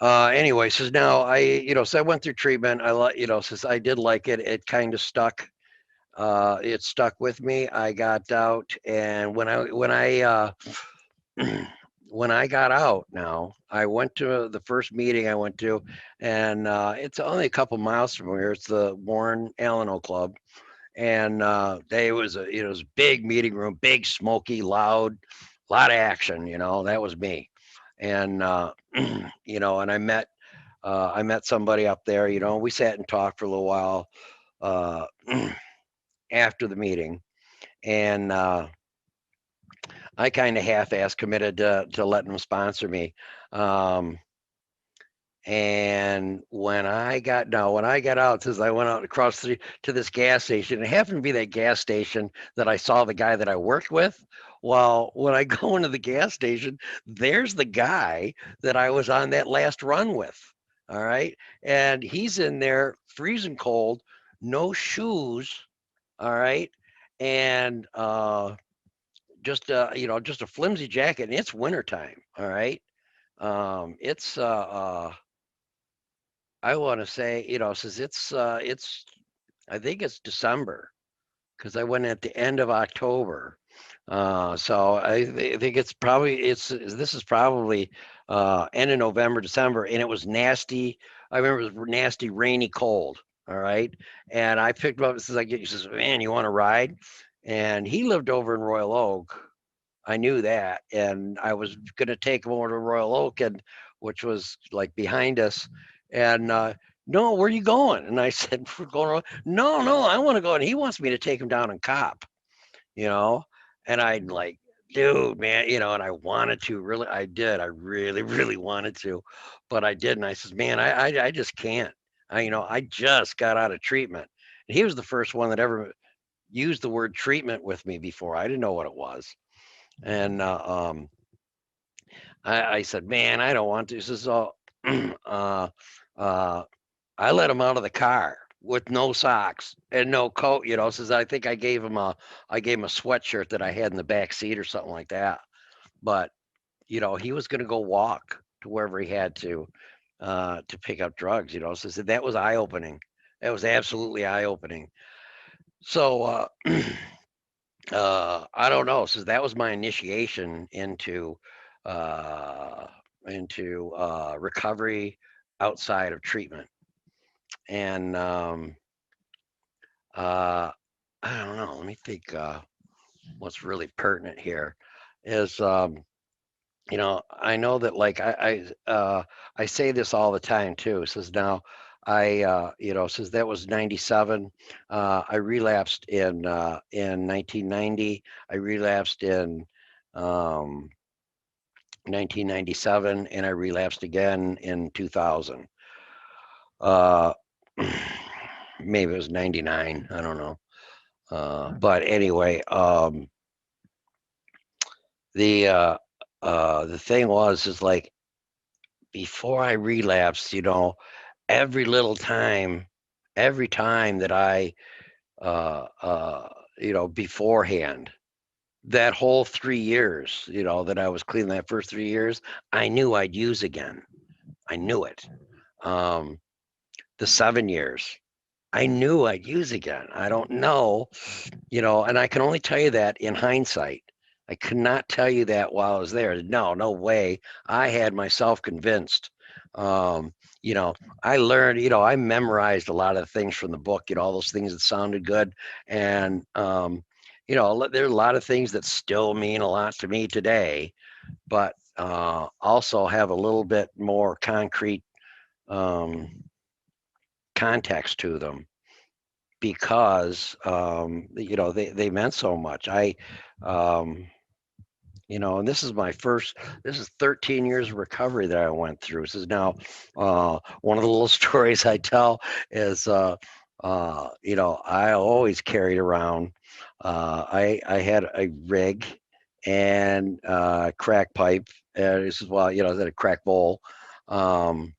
Anyway, says now so I went through treatment. I like, since I did like it, it kind of stuck. It stuck with me. I got out, and when I got out, now I went to the first meeting I went to, and it's only a couple miles from here. It's the Warren Alano Club, and they was a it was a big meeting room, big, smoky, loud, lot of action. That was me, and and I met somebody up there. We sat and talked for a little while uh, after the meeting, and I kind of half-ass committed to letting them sponsor me. Um, and when I got out, since I went out across to this gas station, it happened to be that gas station that I saw the guy that I worked with. Well, when I go into the gas station, there's the guy that I was on that last run with. All right. And he's in there freezing cold, no shoes. All right. And just a flimsy jacket, and it's wintertime. All right. It's I want to say, since it's I think it's December, because I went at the end of October. So think this is probably end of November, December, and it was nasty. I remember it was nasty, rainy, cold. All right, and I picked him up and says, he says, man, you want to ride? And he lived over in Royal Oak. I knew that, and I was gonna take him over to Royal Oak, and which was like behind us. And no, where are you going? And I said, we're going. No, no, I want to go. And he wants me to take him down and cop, you know. And I'm like, dude, man, and I wanted to really, I did, I really, really wanted to, but I didn't. I says, man, I just can't. I just got out of treatment. And he was the first one that ever used the word treatment with me before. I didn't know what it was. And I said, man, I don't want to. This is all. uh, uh, I let him out of the car with no socks and no coat, says I think I gave him a sweatshirt that I had in the back seat or something like that. But, he was going to go walk to wherever he had to pick up drugs, So that was eye opening. That was absolutely eye opening. So, I don't know. So that was my initiation uh, into recovery outside of treatment. And uh, I don't know. Let me think. What's really pertinent here is, I know that like I say this all the time too. Says now. Says that was '97. I relapsed in 1990. I relapsed in um, 1997, and I relapsed again in 2000. Uh, maybe it was 99. I don't know. But anyway, the uh, the thing was is like before I relapsed, every little time, every time that I, uh, uh, beforehand, that whole 3 years, that I was clean, that first 3 years, I knew I'd use again. I knew it. Um, the 7 years, I knew I'd use again. I don't know, and I can only tell you that in hindsight. I could not tell you that while I was there. No, no way. I had myself convinced. Um, you know, I learned, I memorized a lot of things from the book, all those things that sounded good. And, there are a lot of things that still mean a lot to me today, but also have a little bit more concrete um, context to them because they meant so much. Um, and this is 13 years of recovery that I went through. This is now one of the little stories I tell is I always carried around. I had a rig and crack pipe. This is well, that a crack bowl um,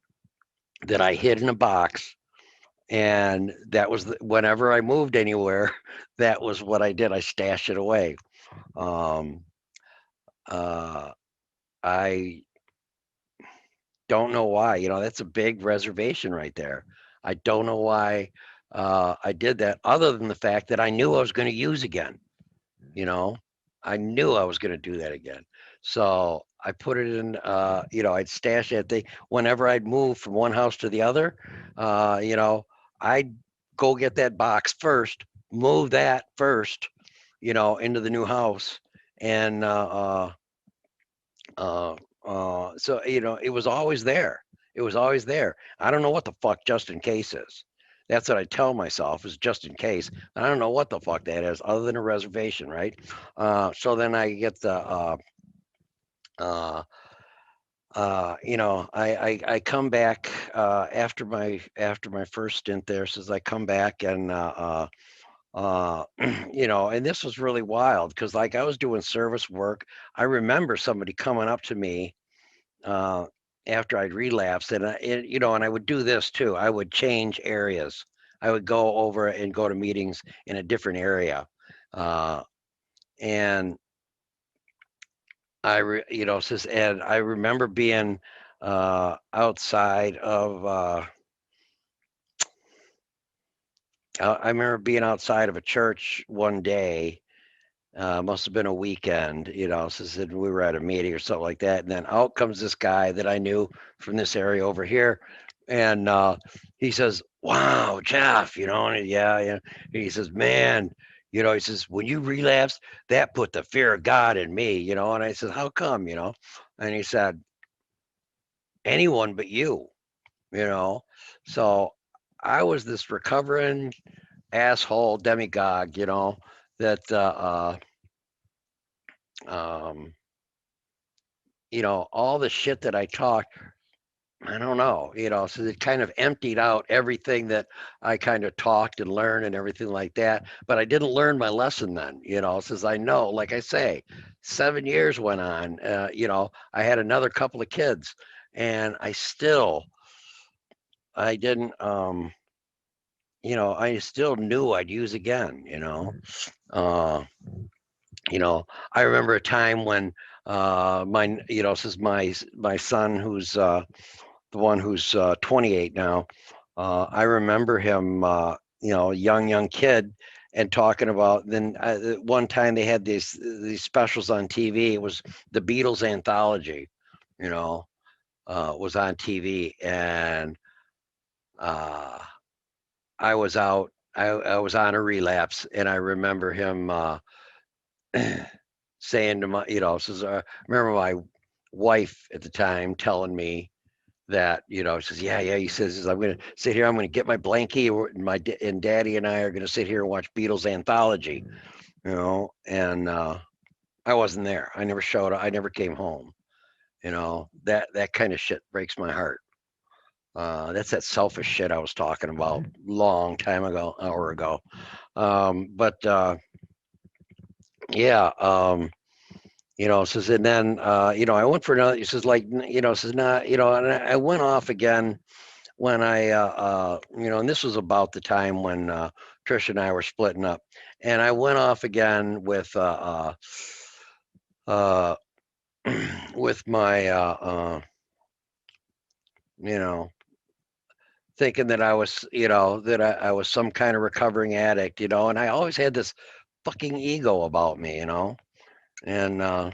that I hid in a box, and that was whenever I moved anywhere, that was what I did. I stashed it away. Um, uh, I don't know why. That's a big reservation right there. I don't know why I did that, other than the fact that I knew I was going to use again. You know, I knew I was going to do that again. So I put it in. I'd stash that thing whenever I'd move from one house to the other. I'd go get that box first, move that first, into the new house, and so it was always there. It was always there. I don't know what the fuck just in case is. That's what I tell myself is just in case. I don't know what the fuck that is, other than a reservation, right? So then I get the uh, I come back after my first stint there. Says I come back and and this was really wild because like I was doing service work. I remember somebody coming up to me uh, after I'd relapsed, and I would do this too. I would change areas. I would go over and go to meetings in a different area, uh, and and I remember being outside of. I remember being outside of a church one day. Must have been a weekend, so said we were at a meeting or something like that. And then out comes this guy that I knew from this area over here. And he says, "Wow, Jeff, and yeah, yeah." He says, "Man, he says, when you relapsed, that put the fear of God in me, And I said, "How come, And he said, "Anyone but you, you know." So I was this recovering asshole demagogue, that um all the shit that I talked, I don't know, so it kind of emptied out everything that I kind of talked and learned and everything like that. But I didn't learn my lesson then, since I know, like I say, 7 years went on, I had another couple of kids and I still I didn't, I still knew I'd use again, Uh, you know, I remember a time when this is my son who's the one who's 28 now. I remember him, young kid, and talking about. Then one time they had these specials on TV. It was the Beatles anthology, you know, was on TV, and uh, I was out. I was on a relapse, and I remember him saying to my, says, remember my wife at the time telling me that, says, yeah, he says, I'm going to sit here, I'm going to get my blankie, and daddy and I are going to sit here and watch Beatles anthology, and I wasn't there. I never showed up. I never came home. That kind of shit breaks my heart. That's that selfish shit I was talking about long time ago, hour ago. But yeah, says, and then, I went for another, he says, like, says, not, and I went off again when and this was about the time when Trish and I were splitting up, and I went off again uh, with my, you know, thinking that I was, that I was some kind of recovering addict, and I always had this fucking ego about me, and and I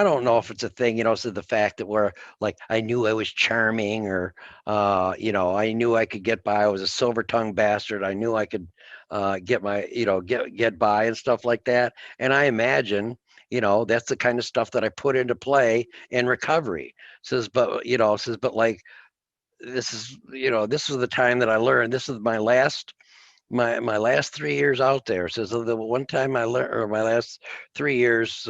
don't know if it's a thing, so the fact that we're like I knew I was charming, or I knew I could get by. I was a silver tongued bastard. I knew I could get my, get by and stuff like that. And I imagine, that's the kind of stuff that I put into play in recovery. Says, but says, but like this is the time that I learned. This is my last 3 years out there. Says the one time I learned, or my last 3 years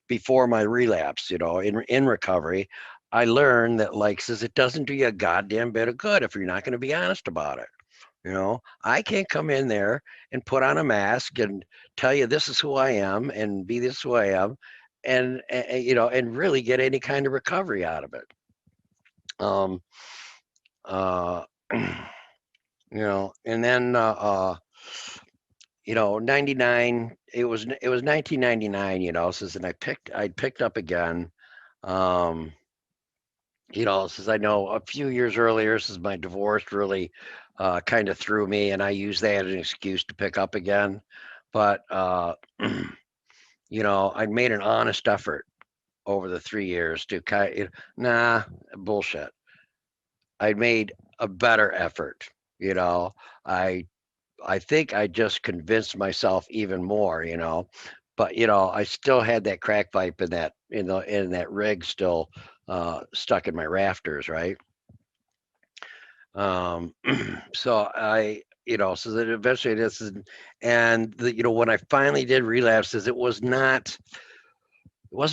before my relapse, in recovery, I learned that, like, says, it doesn't do you a goddamn bit of good if you're not going to be honest about it. I can't come in there and put on a mask and tell you this is who I am and be this who I am, and really get any kind of recovery out of it. Um, uh, and then 99, it was 1999, says, and I'd picked up again. Um, says, I know a few years earlier, says, my divorce really kind of threw me, and I used that as an excuse to pick up again. But I'd made an honest effort over the 3 years to nah, bullshit. I made a better effort. You know, I I think I just convinced myself even more, but I still had that crack pipe in that rig still stuck in my rafters, right? Um, so so that eventually this is, and when I finally did relapses, it wasn't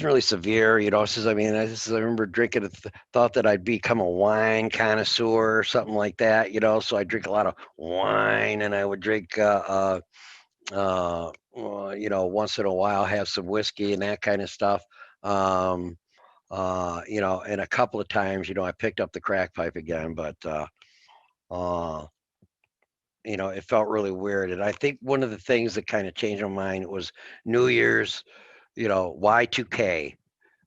really severe, says, I mean, I remember drinking, thought that I'd become a wine connoisseur or something like that, so I drink a lot of wine, and I would drink, once in a while have some whiskey and that kind of stuff. Um, and a couple of times, I picked up the crack pipe again, but, uh, it felt really weird. And I think one of the things that kind of changed my mind was New Year's, Y2K.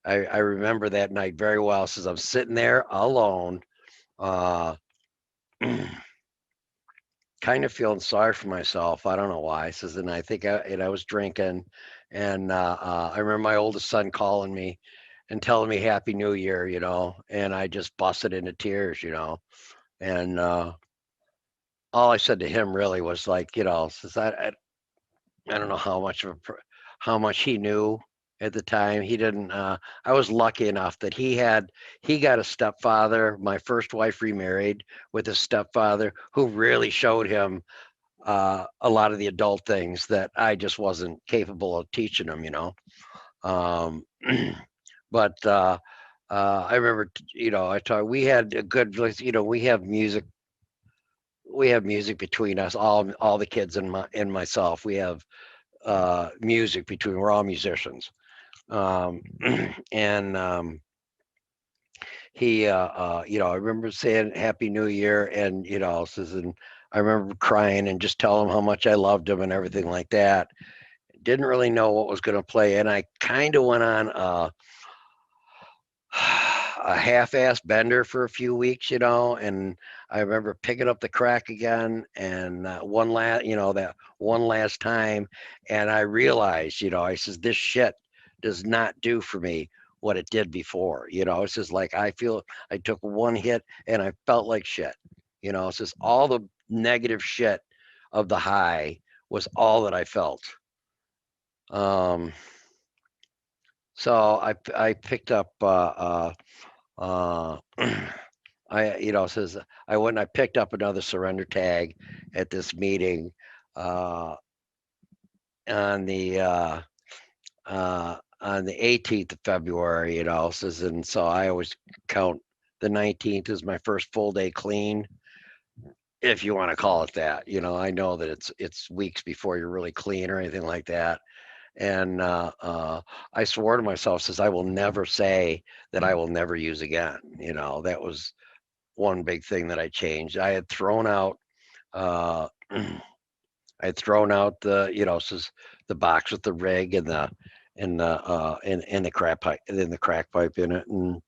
I remember that night very well. Says I'm sitting there alone, uh, kind of feeling sorry for myself. I don't know why. Says, and I was drinking, and I remember my oldest son calling me and telling me Happy New Year, and I just busted into tears, and all I said to him really was like, says I don't know how much he knew at the time. He didn't. I was lucky enough that he got a stepfather. My first wife remarried with a stepfather who really showed him a lot of the adult things that I just wasn't capable of teaching him. Um, but I remember, I taught. We had a good, We have music between us, all the kids and myself. We have music between. We're all musicians, and I remember saying Happy New Year, and says, and I remember crying and just telling him how much I loved him and everything like that. Didn't really know what was going to play, and I kind of went on a half-ass bender for a few weeks, and I remember picking up the crack again, and that one last time, and I realized, I says this shit does not do for me what it did before. It's just like I feel I took one hit and I felt like shit. It's just all the negative shit of the high was all that I felt. Um, so I picked up says I went and I picked up another surrender tag at this meeting uh, on the uh, on the 18th of February. Says, and so I always count the 19th as my first full day clean, if you want to call it that. I know that it's weeks before you're really clean or anything like that. And I swore to myself, says I will never say that I will never use again. That was one big thing that I changed. I had thrown out uh says the box with the rig and the crap pipe and the crack pipe in it, and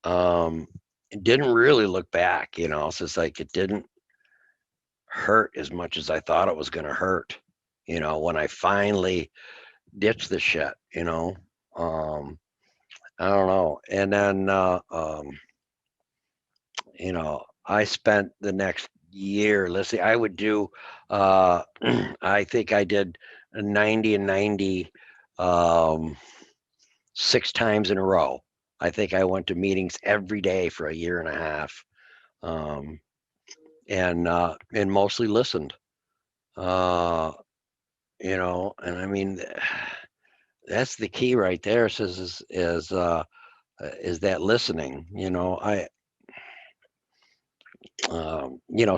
um it didn't really look back. It's just like it didn't hurt as much as I thought it was going to hurt, when I finally ditched the shit. um I don't know. And then I spent the next year, let's see, I would do, I think I did a 90 and 90 um, 6 times in a row. I think I went to meetings every day for a year and a half, um, and mostly listened. Uh, and I mean, that's the key right there. Says is that listening.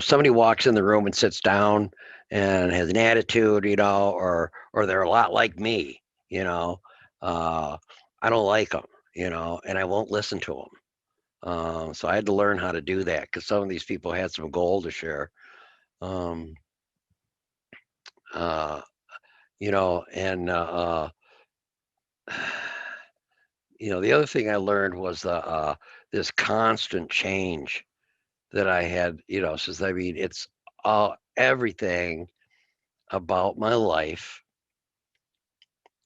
Somebody walks in the room and sits down and has an attitude, or they're a lot like me, you know, uh, I don't like them, and I won't listen to them. So I had to learn how to do that because some of these people had some gold to share. Um, uh, and the other thing I learned was this constant change that I had. Since I mean, it's everything about my life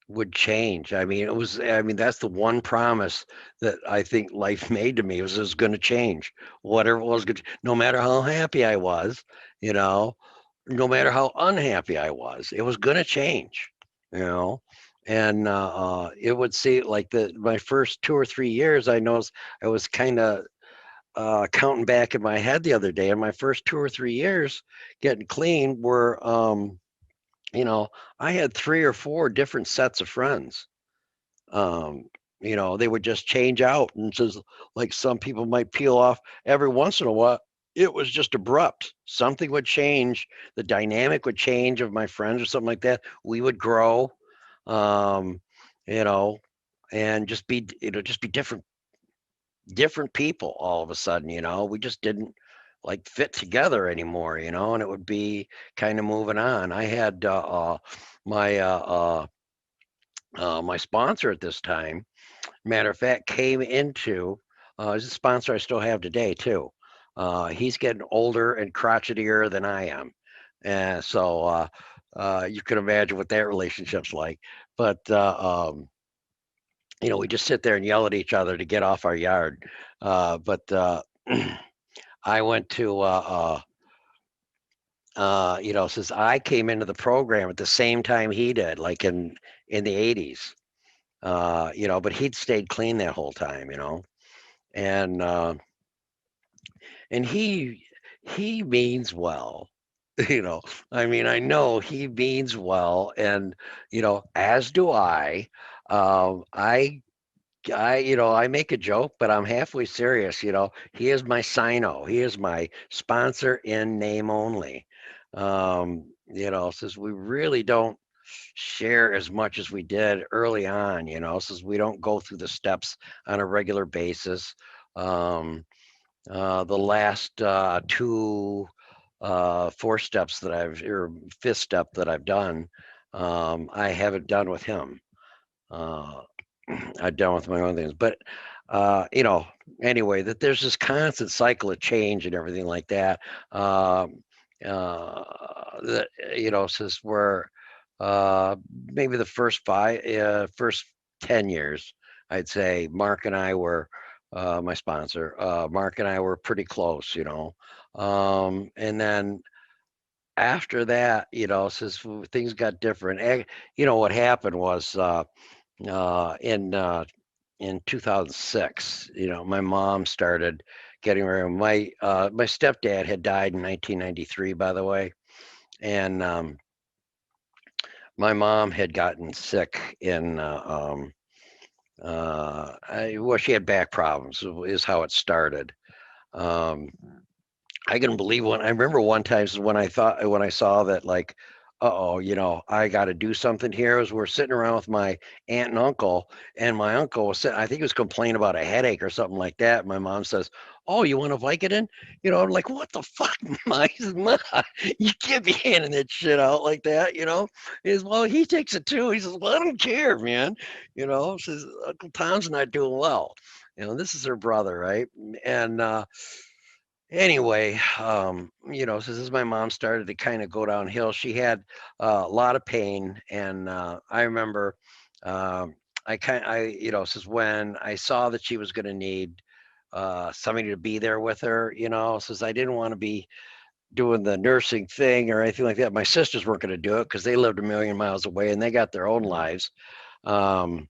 would change. That's the one promise that I think life made to me was it was going to change. Whatever it was, no matter how happy I was, you know, no matter how unhappy I was, it was going to change, you know. And it would see like my first 2 or 3 years, I noticed I was kind of counting back in my head the other day, and my first 2 or 3 years getting clean were you know, I had 3 or 4 different sets of friends. Um, they would just change out, and just like some people might peel off every once in a while. It was just abrupt. Something would change, the dynamic would change of my friends or something like that. We would grow, um, you know, and just be different people all of a sudden. We just didn't like fit together anymore, and it would be kind of moving on. I had my my sponsor at this time, matter of fact, came into is a sponsor I still have today too. He's getting older and crotchetier than I am, and so you can imagine what that relationship's like. But we just sit there and yell at each other to get off our yard. But I went to since I came into the program at the same time he did, like in the 80s. But he'd stayed clean that whole time, and and he means well. you know I know he means well, and as do I. I make a joke, but I'm halfway serious. He is my sino. He is my sponsor in name only. Since we really don't. share as much as we did early on, since we don't go through the steps on a regular basis. Um, the last two, four steps that or fifth step that I've done, I haven't done with him. Uh, I've done with my own things, but uh, you know, anyway, that there's this constant cycle of change and everything like that. Um, that since we're maybe the first 10 years, I'd say Mark and I were my sponsor. Mark and I were pretty close. And then after that, since things got different, what happened was in 2006, my mom started getting married. My stepdad had died in 1993, by the way, and my mom had gotten sick well, she had back problems, is how it started. Um, I can believe when I remember one time is when I saw that, like, uh-oh, I got to do something here. As we're sitting around with my aunt and uncle, and my uncle was I think he was complaining about a headache or something like that. My mom says, "Oh, you want a Vicodin?" I'm like, "What the fuck, Ma?" He says, "Ma, you can't be handing that shit out like that." He says, "Well, he takes it too." He says, "Well, I don't care, man." Says Uncle Tom's not doing well. This is her brother, right? And anyway, since as my mom started to kind of go downhill, she had a lot of pain, and I remember, um, since when I saw that she was going to need somebody to be there with her, since I didn't want to be doing the nursing thing or anything like that. My sisters weren't going to do it because they lived a million miles away and they got their own lives. Um,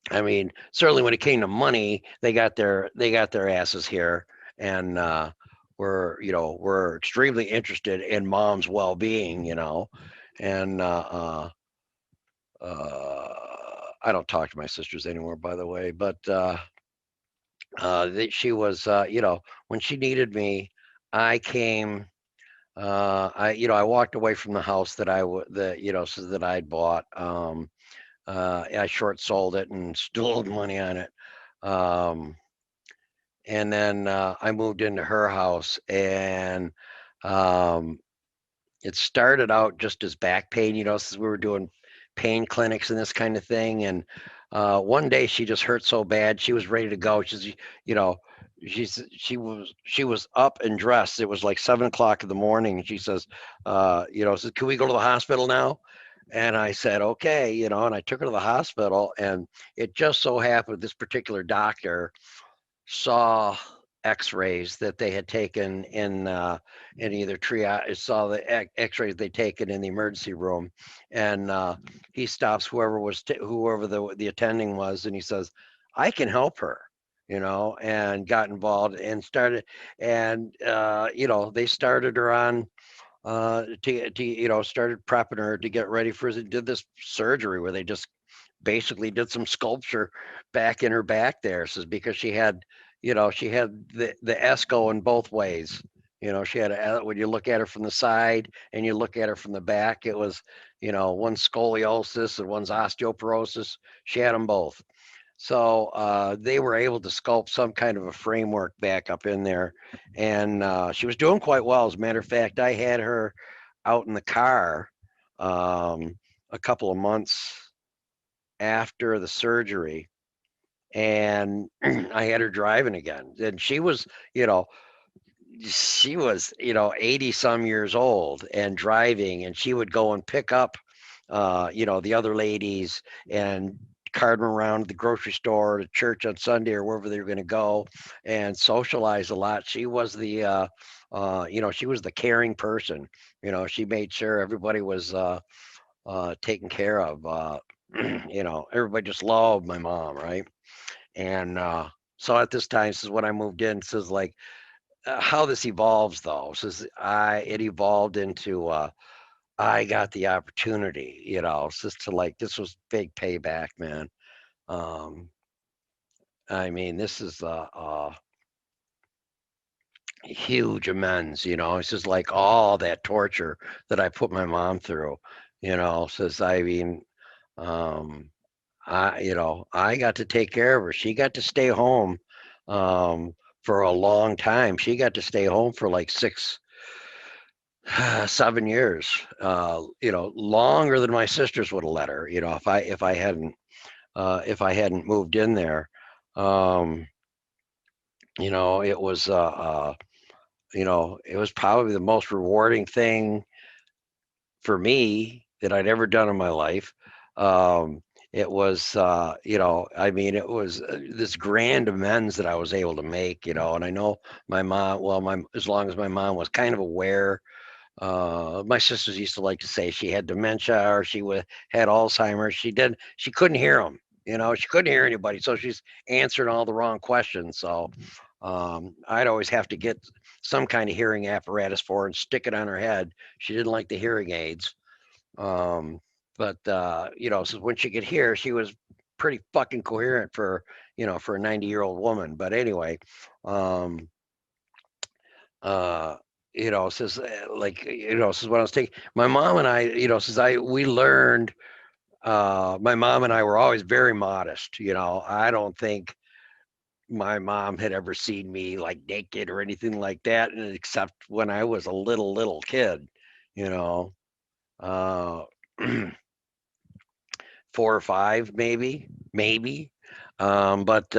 I mean, certainly when it came to money, they got their asses here, and we're extremely interested in mom's well-being, and I don't talk to my sisters anymore, by the way, but she was, when she needed me, I came. I walked away from the house so that I'd bought. I short sold it and still owed money on it. Um, and then I moved into her house, and um, it started out just as back pain, since we were doing pain clinics and this kind of thing. And one day she just hurt so bad, she was ready to go. You know, she was up and dressed. It was like 7 o'clock in the morning, and she says, says, "Can we go to the hospital now?" And I said, "Okay," and I took her to the hospital, and it just so happened this particular doctor saw X-rays that they had taken in either triage, saw the X-rays they taken in the emergency room, and he stops whoever the attending was, and he says, "I can help her." And got involved and started, and they started her on started prepping her to get ready for did this surgery where they just basically did some sculpture back in her back there. Says because she had the S going both ways. She had when you look at her from the side and you look at her from the back, it was one scoliosis and one's osteoporosis. She had them both. So they were able to sculpt some kind of a framework back up in there, and she was doing quite well. As a matter of fact, I had her out in the car um, a couple of months after the surgery, and I had her driving again. And you know, she was 80 some years old and driving, and she would go and pick up the other ladies and cart them around the grocery store, to church on Sunday, or wherever they were going to go, and socialize a lot. She was she was the caring person. She made sure everybody was taken care of. Everybody just loved my mom, right? And so at this time, this is when I moved in. This is like how this evolves, though. Says it evolved into I got the opportunity. It's just to like this was big payback, man. Um, I mean, this is huge amends. It's just like all that torture that I put my mom through. Says, I mean, um, I got to take care of her. She got to stay home um, for a long time. She got to stay home for like 7 years. Longer than my sisters would have let her. If I hadn't moved in there. Um, it was it was probably the most rewarding thing for me that I'd ever done in my life. Um, it was, I mean, it was this grand amends that I was able to make, and I know my mom, well, as long as my mom was kind of aware, my sisters used to like to say she had dementia or had Alzheimer's. She couldn't hear them, she couldn't hear anybody. So she's answering all the wrong questions. So I'd always have to get some kind of hearing apparatus for her and stick it on her head. She didn't like the hearing aids. Um, but so when she could hear, she was pretty fucking coherent for a 90-year-old woman. But anyway, um, uh, says says when I was taking my mom and I, says we learned, my mom and I were always very modest. I don't think my mom had ever seen me like naked or anything like that, and except when I was a little kid, you know, uh, 4 or 5, maybe. But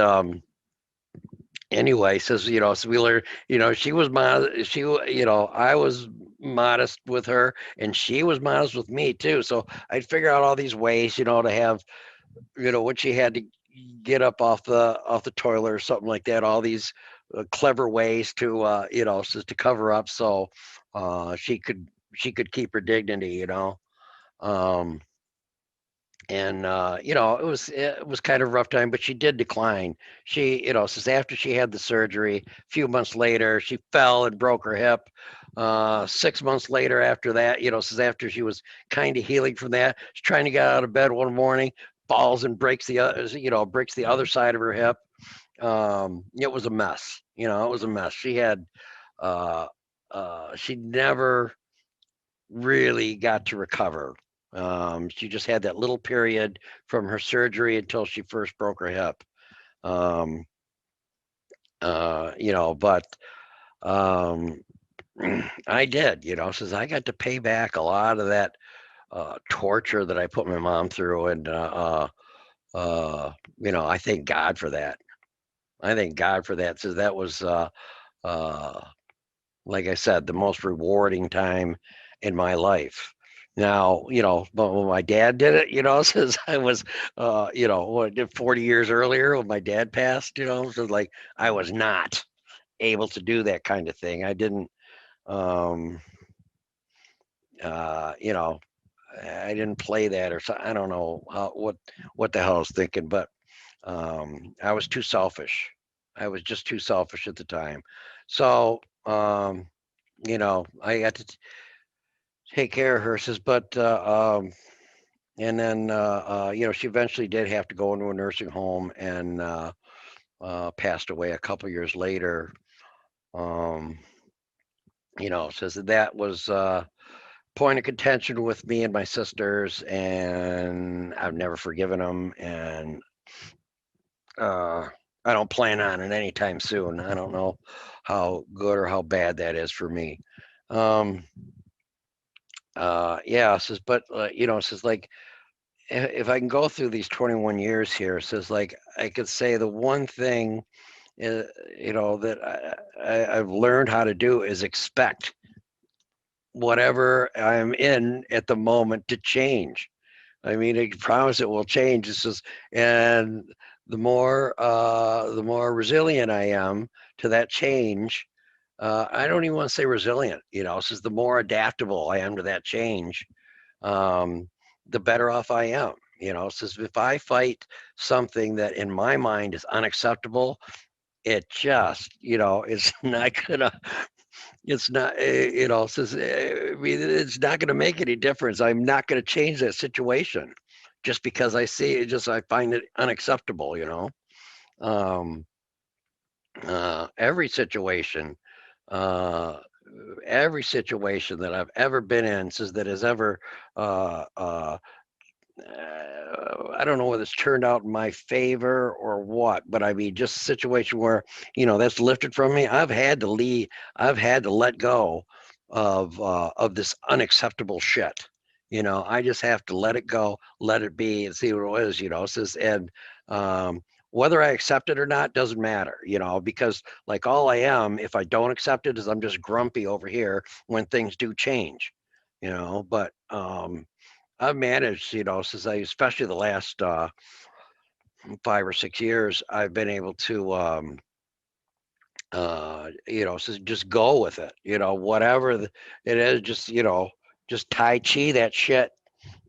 anyway, says so we learned, she was modest. I was modest with her, and she was modest with me too. So I'd figure out all these ways, to have, when she had to get up off the toilet or something like that. All these clever ways to, to cover up, so she could keep her dignity. Um, and it was kind of a rough time, but she did decline. She, says after she had the surgery, a few months later, she fell and broke her hip. 6 months later, after that, says after she was kind of healing from that, she's trying to get out of bed one morning, falls and breaks the other side of her hip. It was a mess. It was a mess. Uh, she never really got to recover. She just had that little period from her surgery until she first broke her hip. Um, but um, I did, since I got to pay back a lot of that torture that I put my mom through, and I thank God for that. I thank God for that. So that was, uh, like I said, the most rewarding time in my life. Now, but when my dad did it, since I was, 40 years earlier when my dad passed, so like I was not able to do that kind of thing. I didn't, um, uh, you know, I didn't play that or so. I don't know what the hell I was thinking, but I was too selfish. I was just too selfish at the time. So, I got to take care of her. Says, but and then she eventually did have to go into a nursing home and passed away a couple years later. Um, says that was point of contention with me and my sisters, and I've never forgiven them, and uh, I don't plan on it anytime soon. I don't know how good or how bad that is for me. Um, yeah, says, but says like if I can go through these 21 years here, says like I could say the one thing, uh, that I've learned how to do is expect whatever I'm in at the moment to change. I mean, I promise it will change. It's just, and the more resilient I am to that change. I don't even want to say resilient. It's just the more adaptable I am to that change, um, the better off I am. Says if I fight something that in my mind is unacceptable, it just, it's not gonna, it's not, says, I mean, it's not gonna make any difference. I'm not gonna change that situation just because I see it. Just I find it unacceptable. Um, every situation, uh, every situation that I've ever been in says that has ever uh, uh, I don't know whether it's turned out in my favor or what, but I mean, just a situation where, that's lifted from me. I've had to leave. I've had to let go of this unacceptable shit. I just have to let it go, let it be, and see what it is. Says and um, whether I accept it or not doesn't matter. Because like all I am, if I don't accept it, is I'm just grumpy over here when things do change. But I've managed, since especially the last 5 or 6 years, I've been able to, just go with it, whatever it is, just Tai Chi that shit,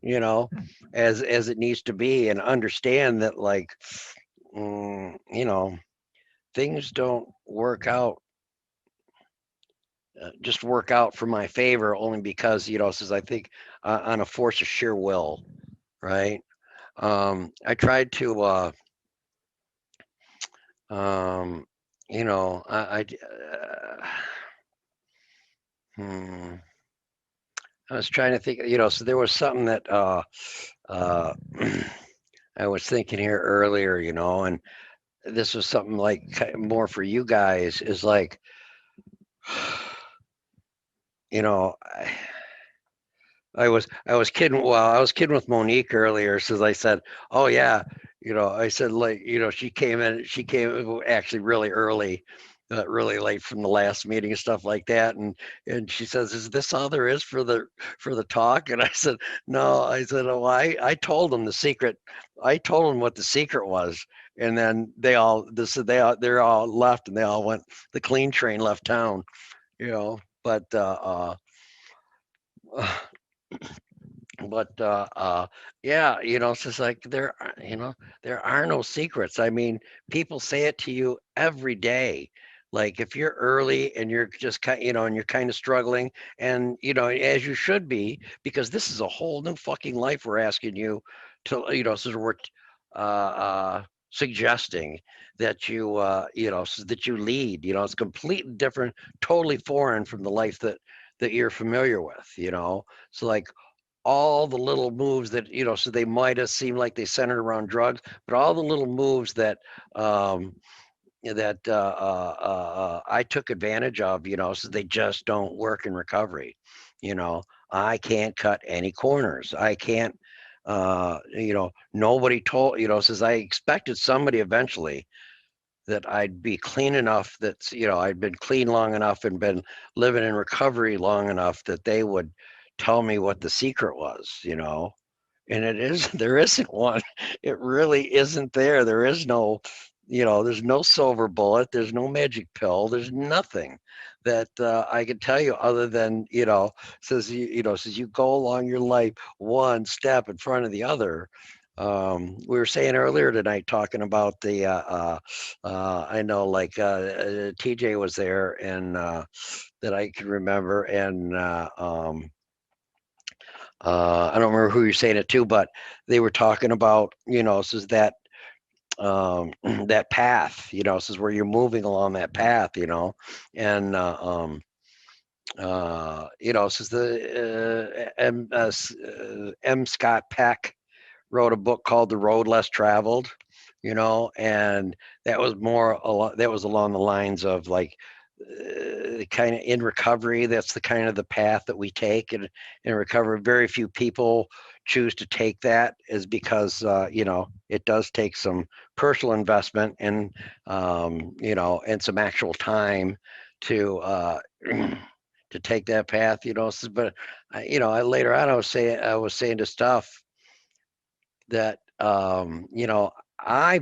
you know, as it needs to be, and understand that, like, mm, you know, things don't just work out for my favor only because, since I think on a force of sheer will, right? I tried to, um, you know, hmm, I was trying to think, so there was something that uh, I was thinking here earlier, and this was something like more for you guys is like, you know, I was kidding. Well, I was kidding with Monique earlier, since I said, "Oh yeah," I said like, she came actually really early, really late from the last meeting and stuff like that, and she says, "Is this all there is for the talk?" And I said, "No," I said, "Oh, I told them the secret. I told them what the secret was." And then they're all left, and they all went. The clean train left town, but but yeah, it's just like there are no secrets. I mean, people say it to you every day. Like if you're early and you're just kind, and you're kind of struggling, and as you should be, because this is a whole new fucking life we're asking you to, so we're suggesting that that you lead. It's completely different, totally foreign from the life that you're familiar with. So like all the little moves that so they might have seemed like they centered around drugs, but all the little moves um that I took advantage of, so they just don't work in recovery. you know I can't cut any corners. I can't nobody told, says I expected somebody eventually that I'd be clean enough, that I'd been clean long enough and been living in recovery long enough that they would tell me what the secret was, and it is there isn't one. It really isn't there. There is no, there's no silver bullet. There's no magic pill. There's nothing that I can tell you other than says you go along your life one step in front of the other. We were saying earlier tonight, talking about the I know, like, TJ was there, and that I can remember, and I don't remember who you're saying it to, but they were talking about, says that that path, says where you're moving along that path, and says the M. Scott Peck wrote a book called The Road Less Traveled, and that was that was along the lines of like kind of in recovery. That's the kind of the path that we take in recovery. Very few people choose to take that, is because it does take some personal investment and and some actual time to to take that path. But I later on I was saying to stuff that I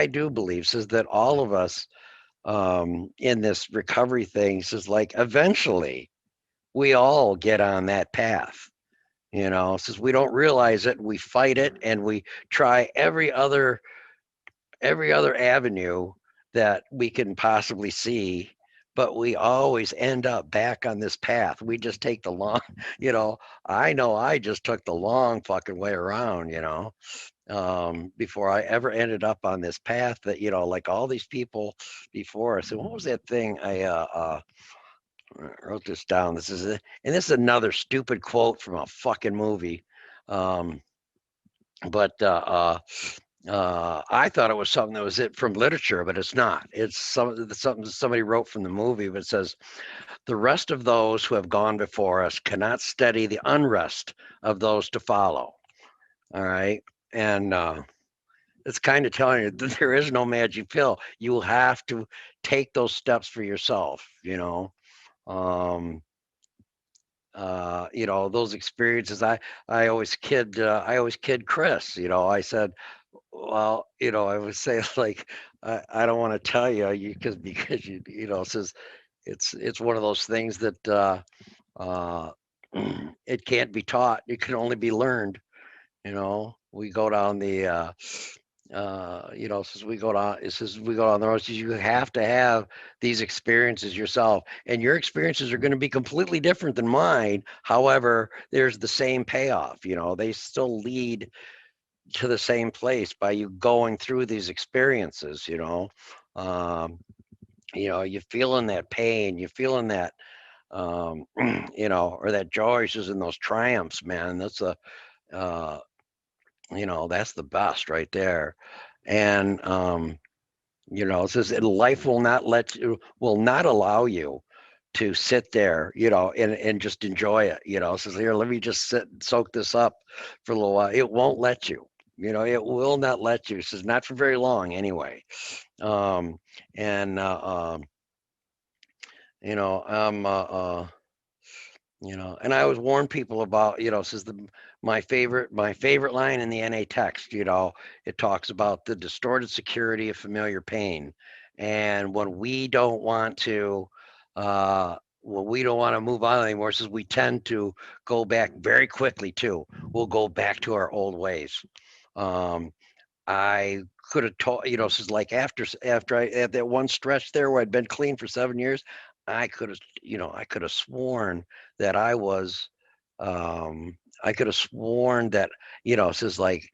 do believe says that all of us in this recovery thing says like eventually we all get on that path. Says we don't realize it, we fight it, and we try every other avenue that we can possibly see, but we always end up back on this path. We just take the long, you know, I know I just took the long fucking way around, before I ever ended up on this path that, like all these people before us. And what was that thing I wrote this down. And this is another stupid quote from a fucking movie. Um, but I thought it was something that was it from literature, but it's not. It's something somebody wrote from the movie, but it says, "The rest of those who have gone before us cannot steady the unrest of those to follow." All right, and it's kind of telling you that there is no magic pill. You have to take those steps for yourself. Um, those experiences. I always kid Chris. I said, well, I would say like, I don't want to tell you because it says it's one of those things that uh, it can't be taught. It can only be learned. We go down the since we go down it says we go down the road, says you have to have these experiences yourself, and your experiences are going to be completely different than mine. However, there's the same payoff. They still lead to the same place by you going through these experiences. um you feeling that pain, you feeling that or that joy is in those triumphs, man. Uh that's the best right there. And it says life will not allow you to sit there, and just enjoy it. It says here, let me just sit and soak this up for a little while. It won't let you. It will not let you. It says not for very long anyway. Um, and I'm and I always warn people about, this is my favorite line in the NA text. It talks about the distorted security of familiar pain. And when we don't want to move on anymore, says we tend to go back very quickly too. We'll go back to our old ways. Um, I could have told, says like after I had that one stretch there where I'd been clean for 7 years, I could have sworn that I could have sworn that, says like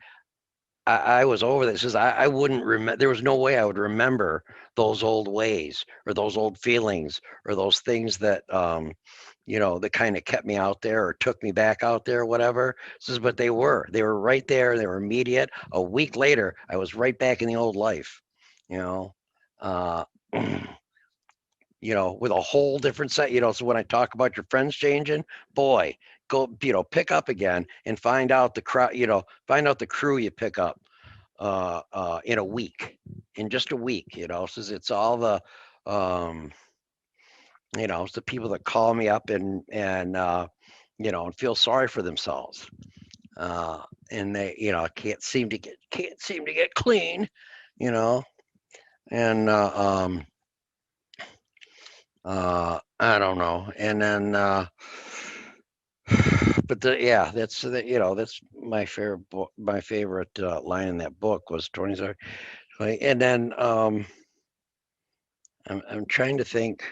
I was over this. Says I wouldn't remember. There was no way I would remember those old ways or those old feelings or those things that kind of kept me out there or took me back out there, or whatever. Says, but they were right there. They were immediate. A week later, I was right back in the old life. You know, uh, with a whole different set. So when I talk about your friends changing, boy, go, pick up again and find out the crowd. Find out the crew you pick up in a week, in just a week. Says it's all um, it's the people that call me up and feel sorry for themselves. Uh, and they, can't seem to get clean, you know, and I don't know. And then but yeah, that's my favorite line in that book was 20. And then I'm trying to think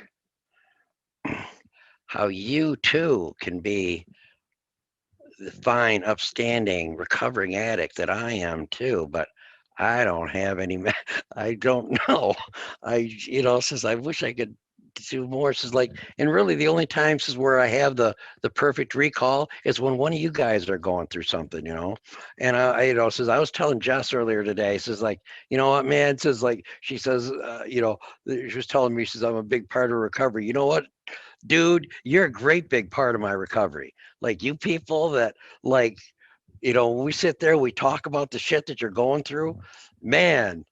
how you too can be the fine, upstanding, recovering addict that I am too, but I don't have any. I don't know. Says I wish I could do more. Says like, and really the only times is where I have the perfect recall is when one of you guys are going through something. And says I was telling Jess earlier today. Says like, you know what, man? Says like, she says, she was telling me, she says I'm a big part of recovery. You know what? Dude, you're a great big part of my recovery. Like you people that like, when we sit there, we talk about the shit that you're going through, man,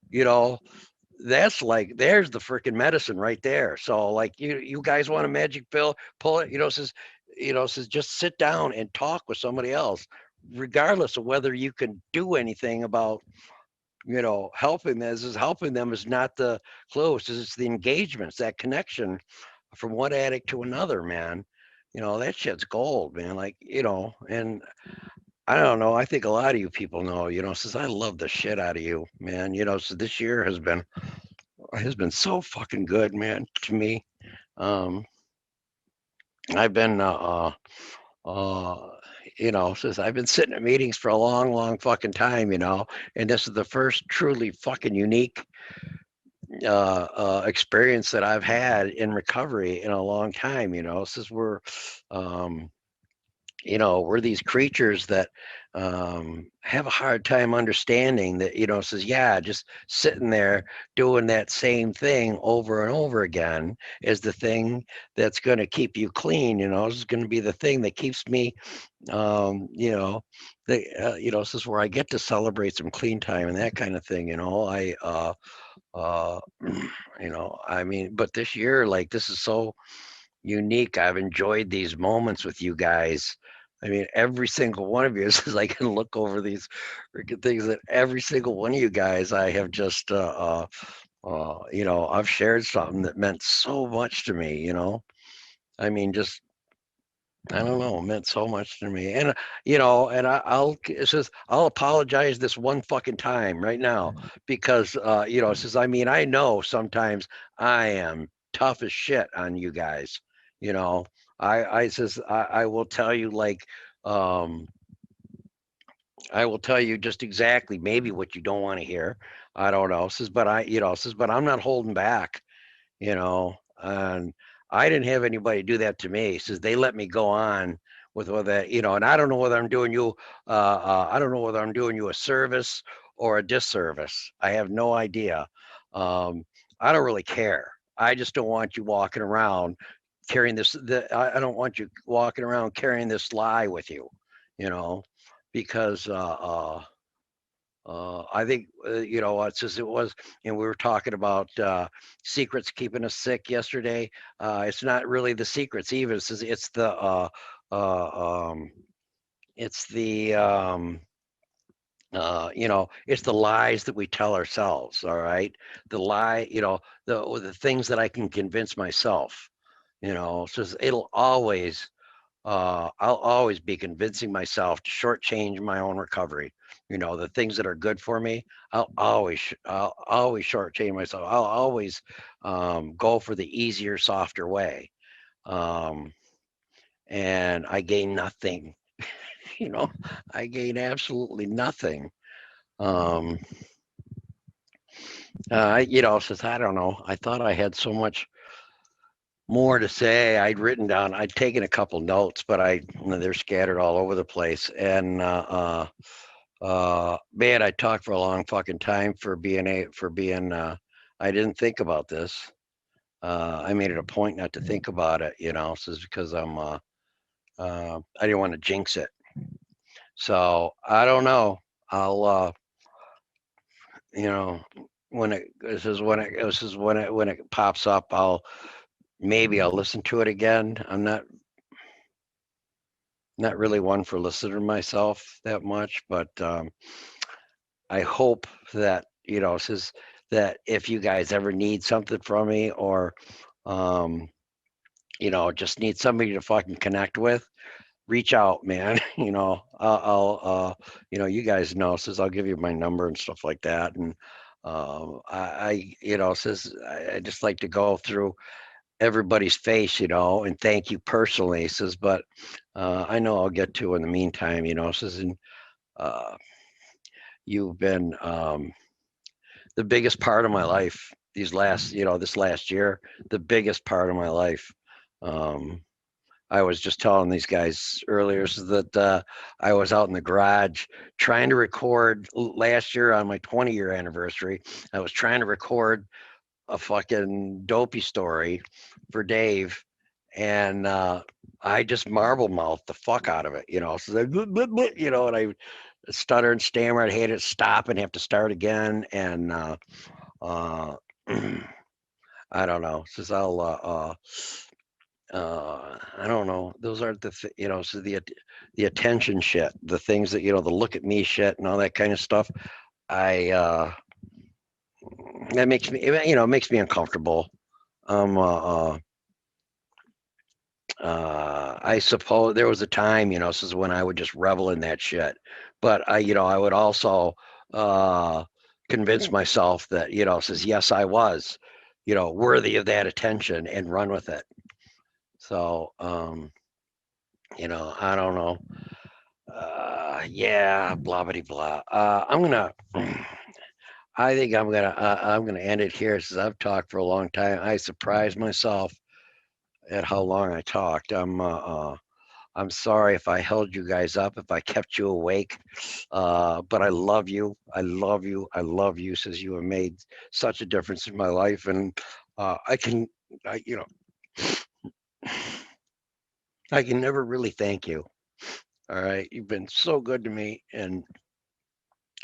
that's like there's the freaking medicine right there. So like you guys want a magic pill, pull it, says just sit down and talk with somebody else, regardless of whether you can do anything about helping them. Helping them is not the clue. It's the engagement, it's that connection from one addict to another, man. That shit's gold, man. Like, and I don't know. I think a lot of you people know, says I love the shit out of you, man. So this year has been so fucking good, man, to me. Um, I've been uh says I've been sitting at meetings for a long, long fucking time, and this is the first truly fucking unique experience that I've had in recovery in a long time. Says um, we're these creatures that have a hard time understanding that, says, yeah, just sitting there doing that same thing over and over again is the thing that's going to keep you clean. Is going to be the thing that keeps me, um, you know, this is where I get to celebrate some clean time and that kind of thing. Uh, I mean, but this year, like, this is so unique. I've enjoyed these moments with you guys. I mean, every single one of you is I can look over these freaking things that every single one of you guys I have just I've shared something that meant so much to me. I mean, just I don't know, it meant so much to me. And it's just I'll apologize this one fucking time right now because it says I mean I know sometimes I am tough as shit on you guys. You know, I says I will tell you like um I will tell you just exactly maybe what you don't want to hear. I don't know. Says but says but I'm not holding back, and I didn't have anybody do that to me. Says they let me go on with that, and I don't know whether I'm doing you, I don't know whether I'm doing you a service or a disservice. I have no idea. Um, I don't really care. I just don't want you walking around carrying this. I don't want you walking around carrying this lie with you, you know, because I think it's just it was, and we were talking about secrets keeping us sick yesterday. It's not really the secrets even. Uh, um, it's the it's the lies that we tell ourselves. All right, the lie, the things that I can convince myself. So it'll always I'll always be convincing myself to shortchange my own recovery. The things that are good for me, I'll always shortchange myself. I'll always go for the easier, softer way. Um, and I gain nothing, you know, I gain absolutely nothing. Um, Since I don't know, I thought I had so much more to say. I'd taken a couple notes, but they're scattered all over the place. And man, I talked for a long fucking time for being. I didn't think about this. I made it a point not to think about it. So it's because I didn't want to jinx it. So I don't know. I'll you know when it this is when it pops up. Maybe I'll listen to it again. I'm not really one for listening to myself that much, but I hope that says that if you guys ever need something from me or um, just need somebody to fucking connect with, reach out, man. You guys know says I'll give you my number and stuff like that, and says I just like to go through everybody's face, and thank you personally. Says, but I know I'll get to in the meantime, says, and uh, you've been the biggest part of my life this last year, the biggest part of my life. Um, I was just telling these guys earlier so that I was out in the garage trying to record last year on my 20-year anniversary. I was trying to record a fucking dopey story for Dave, and I just marble mouthed the fuck out of it, So and I stutter and stammer. I'd hate it, stop and have to start again, and uh, I don't know. Says I don't know. Those aren't so the attention shit, the things that the look at me shit and all that kind of stuff. I That makes me makes me uncomfortable. Um, uh, uh, I suppose there was a time, this is when I would just revel in that shit. But I would also uh, convince myself that, says, yes, I was, worthy of that attention and run with it. So, I don't know. Yeah, blah, blah, blah. I think I'm gonna end it here since I've talked for a long time. I surprised myself at how long I talked. I'm sorry if I held you guys up, if I kept you awake, but I love you. I love you. I love you, since you have made such a difference in my life, and I can, you know, I can never really thank you. All right, you've been so good to me, and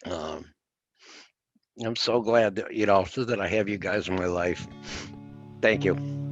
um, I'm so glad that so that I have you guys in my life. Thank you.